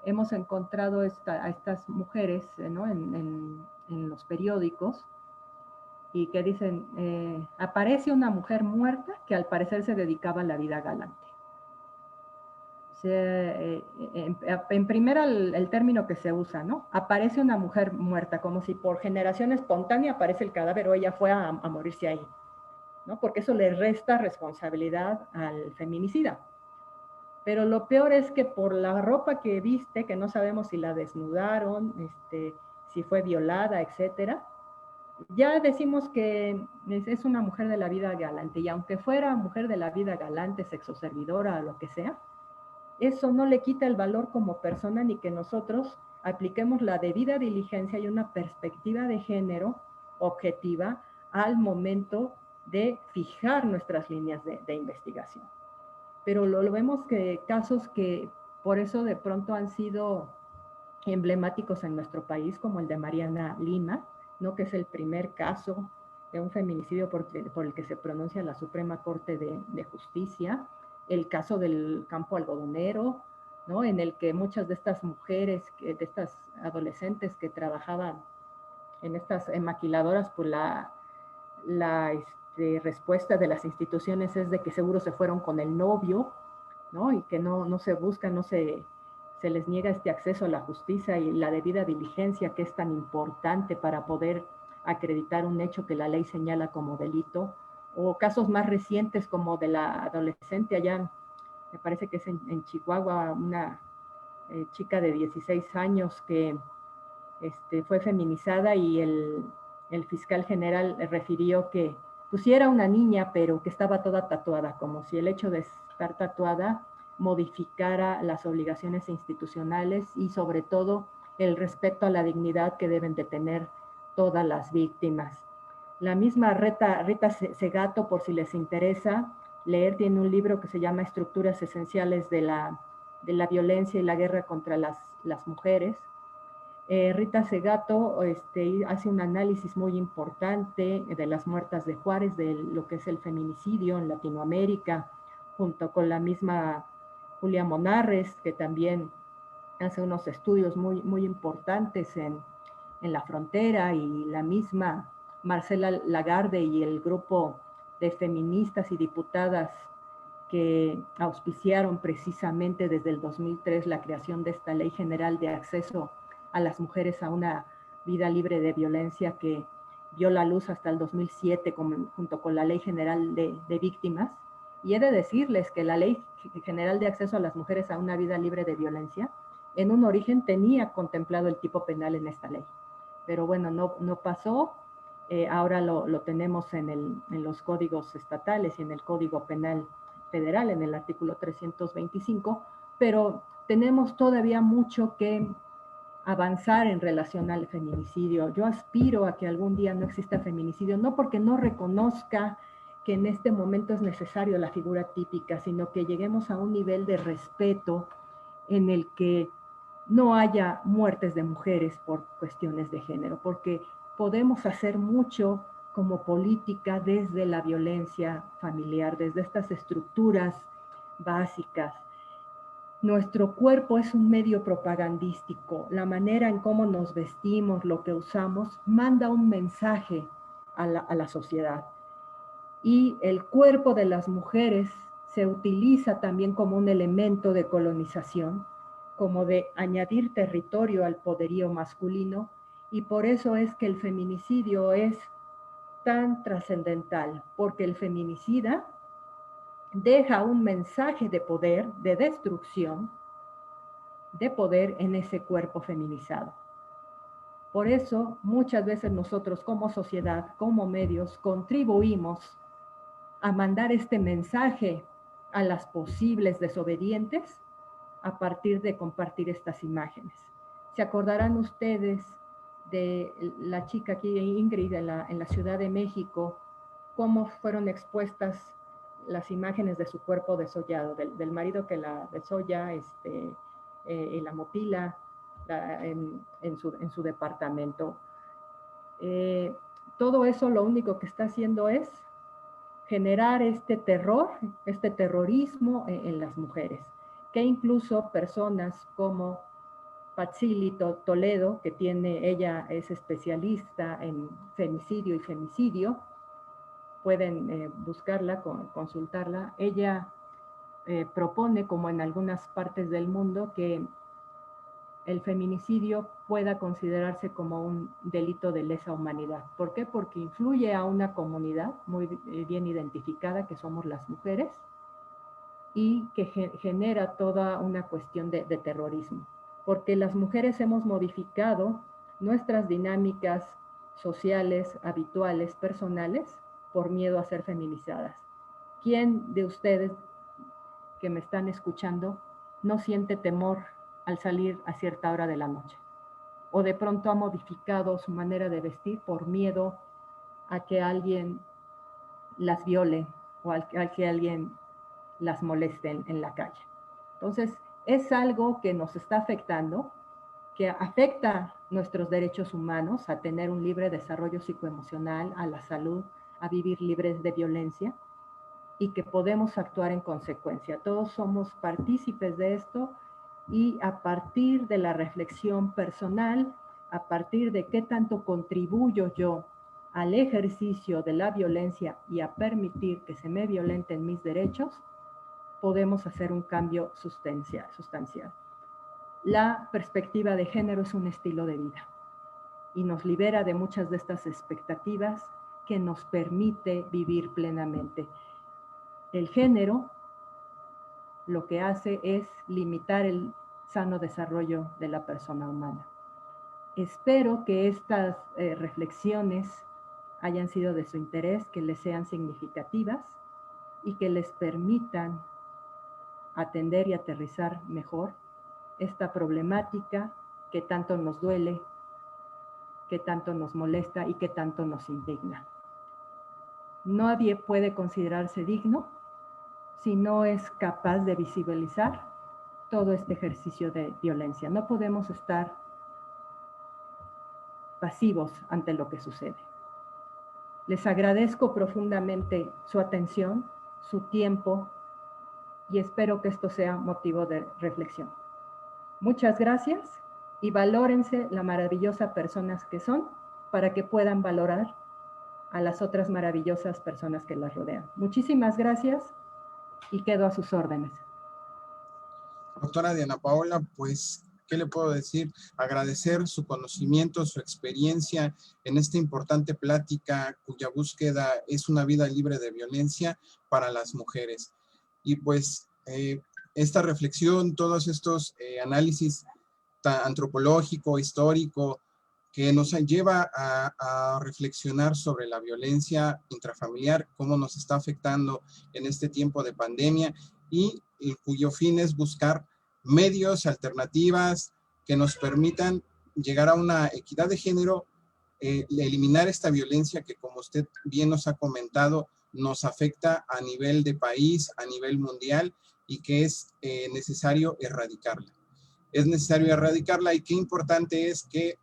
S3: hemos encontrado a estas mujeres, ¿no? en los periódicos, y que dicen, aparece una mujer muerta que al parecer se dedicaba a la vida galante. En primera el término que se usa, ¿no? Aparece una mujer muerta, como si por generación espontánea aparece el cadáver o ella fue a morirse ahí, ¿no? Porque eso le resta responsabilidad al feminicida. Pero lo peor es que por la ropa que viste, que no sabemos si la desnudaron, si fue violada, etcétera, ya decimos que es una mujer de la vida galante, y aunque fuera mujer de la vida galante, sexoservidora o lo que sea, eso no le quita el valor como persona, ni que nosotros apliquemos la debida diligencia y una perspectiva de género objetiva al momento de fijar nuestras líneas de investigación. Pero lo vemos que casos que por eso de pronto han sido emblemáticos en nuestro país, como el de Mariana Lima, ¿no? Que es el primer caso de un feminicidio por el que se pronuncia la Suprema Corte de Justicia, el caso del campo algodonero, ¿no? En el que muchas de estas mujeres, de estas adolescentes que trabajaban en estas maquiladoras, pues la respuesta de las instituciones es de que seguro se fueron con el novio, ¿no? Y que no se busca, se les niega este acceso a la justicia y la debida diligencia que es tan importante para poder acreditar un hecho que la ley señala como delito, o casos más recientes como de la adolescente allá, me parece que es en Chihuahua, una chica de 16 años que fue feminizada, y el fiscal general refirió que pues sí era una niña, pero que estaba toda tatuada, como si el hecho de estar tatuada modificara las obligaciones institucionales y sobre todo el respeto a la dignidad que deben de tener todas las víctimas. La misma Rita Segato, por si les interesa leer, tiene un libro que se llama Estructuras Esenciales de la Violencia y la Guerra contra las Mujeres. Rita Segato hace un análisis muy importante de las muertas de Juárez, de lo que es el feminicidio en Latinoamérica, junto con la misma Julia Monarres, que también hace unos estudios muy importantes en la frontera, y la misma Marcela Lagarde y el grupo de feministas y diputadas que auspiciaron precisamente desde el 2003 la creación de esta Ley General de Acceso a las Mujeres a una Vida Libre de Violencia, que vio la luz hasta el 2007 junto con la Ley General de Víctimas. Y he de decirles que la Ley General de Acceso a las Mujeres a una Vida Libre de Violencia en un origen tenía contemplado el tipo penal en esta ley. Pero bueno, no pasó. Ahora lo tenemos en los códigos estatales y en el Código Penal Federal, en el artículo 325, pero tenemos todavía mucho que avanzar en relación al feminicidio. Yo aspiro a que algún día no exista feminicidio, no porque no reconozca que en este momento es necesario la figura típica, sino que lleguemos a un nivel de respeto en el que no haya muertes de mujeres por cuestiones de género, porque podemos hacer mucho como política desde la violencia familiar, desde estas estructuras básicas. Nuestro cuerpo es un medio propagandístico. La manera en cómo nos vestimos, lo que usamos, manda un mensaje a la sociedad. Y el cuerpo de las mujeres se utiliza también como un elemento de colonización, como de añadir territorio al poderío masculino, y por eso es que el feminicidio es tan trascendental, porque el feminicida deja un mensaje de poder, de destrucción, de poder en ese cuerpo feminizado. Por eso, muchas veces nosotros como sociedad, como medios, contribuimos a mandar este mensaje a las posibles desobedientes a partir de compartir estas imágenes. ¿Se acordarán ustedes de la chica aquí, Ingrid, en la Ciudad de México, cómo fueron expuestas las imágenes de su cuerpo desollado, del marido que la desolla y la mutila en su departamento? Todo eso lo único que está haciendo es generar este terror, este terrorismo en las mujeres, que incluso personas como Patsili Toledo, que ella es especialista en femicidio y femicidio, pueden buscarla, consultarla. Ella propone, como en algunas partes del mundo, que el feminicidio pueda considerarse como un delito de lesa humanidad. ¿Por qué? Porque influye a una comunidad muy bien identificada, que somos las mujeres, y que genera toda una cuestión de terrorismo. Porque las mujeres hemos modificado nuestras dinámicas sociales, habituales, personales, por miedo a ser feminizadas. ¿Quién de ustedes que me están escuchando no siente temor al salir a cierta hora de la noche? O de pronto ha modificado su manera de vestir por miedo a que alguien las viole o a que alguien las moleste en la calle. Entonces, es algo que nos está afectando, que afecta nuestros derechos humanos a tener un libre desarrollo psicoemocional, a la salud, a vivir libres de violencia, y que podemos actuar en consecuencia. Todos somos partícipes de esto, y a partir de la reflexión personal, a partir de qué tanto contribuyo yo al ejercicio de la violencia y a permitir que se me violenten mis derechos, podemos hacer un cambio sustancial. La perspectiva de género es un estilo de vida y nos libera de muchas de estas expectativas que nos permite vivir plenamente. El género lo que hace es limitar el sano desarrollo de la persona humana. Espero que estas reflexiones hayan sido de su interés, que les sean significativas y que les permitan atender y aterrizar mejor esta problemática que tanto nos duele, que tanto nos molesta y que tanto nos indigna. Nadie puede considerarse digno si no es capaz de visibilizar todo este ejercicio de violencia. No podemos estar pasivos ante lo que sucede. Les agradezco profundamente su atención, su tiempo, y espero que esto sea motivo de reflexión. Muchas gracias y valórense la maravillosa personas que son para que puedan valorar a las otras maravillosas personas que las rodean. Muchísimas gracias y quedo a sus órdenes.
S1: Doctora Diana Paola, pues, ¿qué le puedo decir? Agradecer su conocimiento, su experiencia en esta importante plática cuya búsqueda es una vida libre de violencia para las mujeres. Y pues esta reflexión, todos estos análisis antropológico, histórico, que nos lleva a reflexionar sobre la violencia intrafamiliar, cómo nos está afectando en este tiempo de pandemia y cuyo fin es buscar medios, alternativas que nos permitan llegar a una equidad de género, eliminar esta violencia que, como usted bien nos ha comentado, nos afecta a nivel de país, a nivel mundial, y que es necesario erradicarla. Es necesario erradicarla, y qué importante es que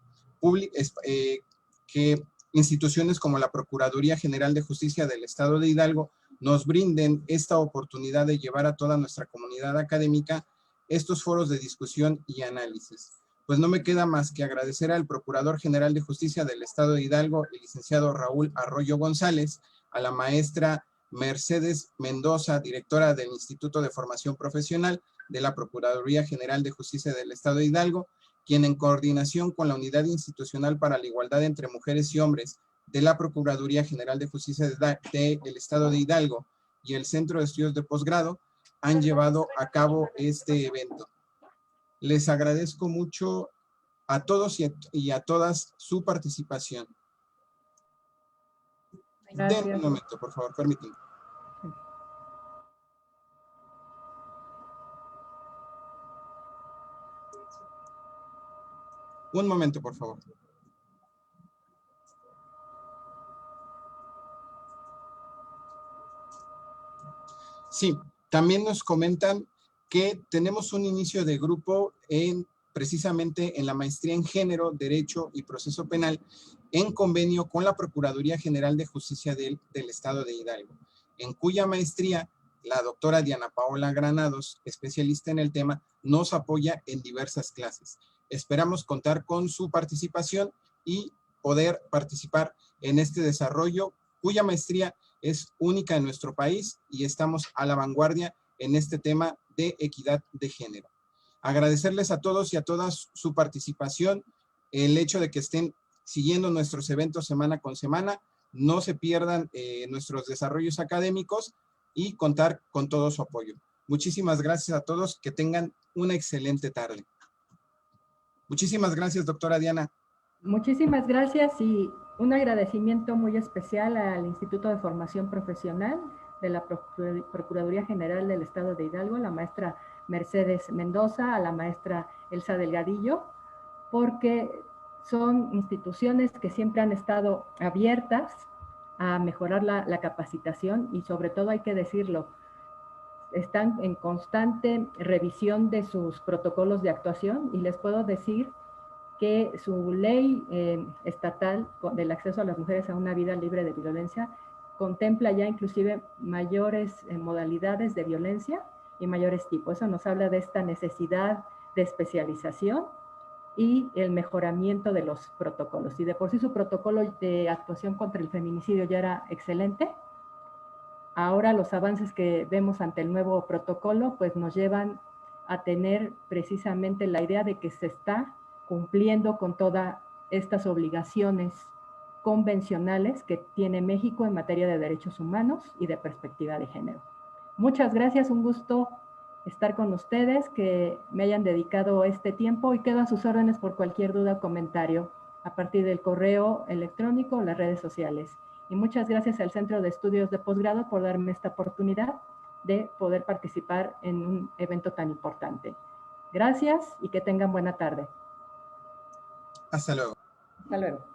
S1: instituciones como la Procuraduría General de Justicia del Estado de Hidalgo nos brinden esta oportunidad de llevar a toda nuestra comunidad académica estos foros de discusión y análisis. Pues no me queda más que agradecer al Procurador General de Justicia del Estado de Hidalgo, el licenciado Raúl Arroyo González, a la maestra Mercedes Mendoza, directora del Instituto de Formación Profesional de la Procuraduría General de Justicia del Estado de Hidalgo, quien en coordinación con la Unidad Institucional para la Igualdad entre Mujeres y Hombres de la Procuraduría General de Justicia del Estado de Hidalgo y el Centro de Estudios de Posgrado, han llevado a cabo este evento. Les agradezco mucho a todos y a todas su participación.
S3: Gracias.
S1: Den un momento, por favor, permítanme. Un momento, por favor. Sí, también nos comentan que tenemos un inicio de grupo precisamente en la maestría en Género, Derecho y Proceso Penal, en convenio con la Procuraduría General de Justicia del Estado de Hidalgo. en cuya maestría la doctora Diana Paola Granados, especialista en el tema, nos apoya en diversas clases. Esperamos contar con su participación y poder participar en este desarrollo, cuya maestría es única en nuestro país y estamos a la vanguardia en este tema de equidad de género. Agradecerles a todos y a todas su participación, el hecho de que estén siguiendo nuestros eventos semana con semana, no se pierdan nuestros desarrollos académicos y contar con todo su apoyo. Muchísimas gracias a todos, que tengan una excelente tarde. Muchísimas gracias, doctora Diana.
S3: Muchísimas gracias y un agradecimiento muy especial al Instituto de Formación Profesional de la Procuraduría General del Estado de Hidalgo, la maestra Mercedes Mendoza, a la maestra Elsa Delgadillo, porque son instituciones que siempre han estado abiertas a mejorar la capacitación y sobre todo hay que decirlo, están en constante revisión de sus protocolos de actuación y les puedo decir que su ley estatal del acceso a las mujeres a una vida libre de violencia contempla ya inclusive mayores modalidades de violencia y mayores tipos. Eso nos habla de esta necesidad de especialización y el mejoramiento de los protocolos. Y de por sí su protocolo de actuación contra el feminicidio ya era excelente, ahora los avances que vemos ante el nuevo protocolo pues nos llevan a tener precisamente la idea de que se está cumpliendo con todas estas obligaciones convencionales que tiene México en materia de derechos humanos y de perspectiva de género. Muchas gracias, un gusto estar con ustedes, que me hayan dedicado este tiempo y quedo a sus órdenes por cualquier duda o comentario a partir del correo electrónico o las redes sociales. Y muchas gracias al Centro de Estudios de Posgrado por darme esta oportunidad de poder participar en un evento tan importante. Gracias y que tengan buena tarde.
S1: Hasta luego.
S3: Hasta luego.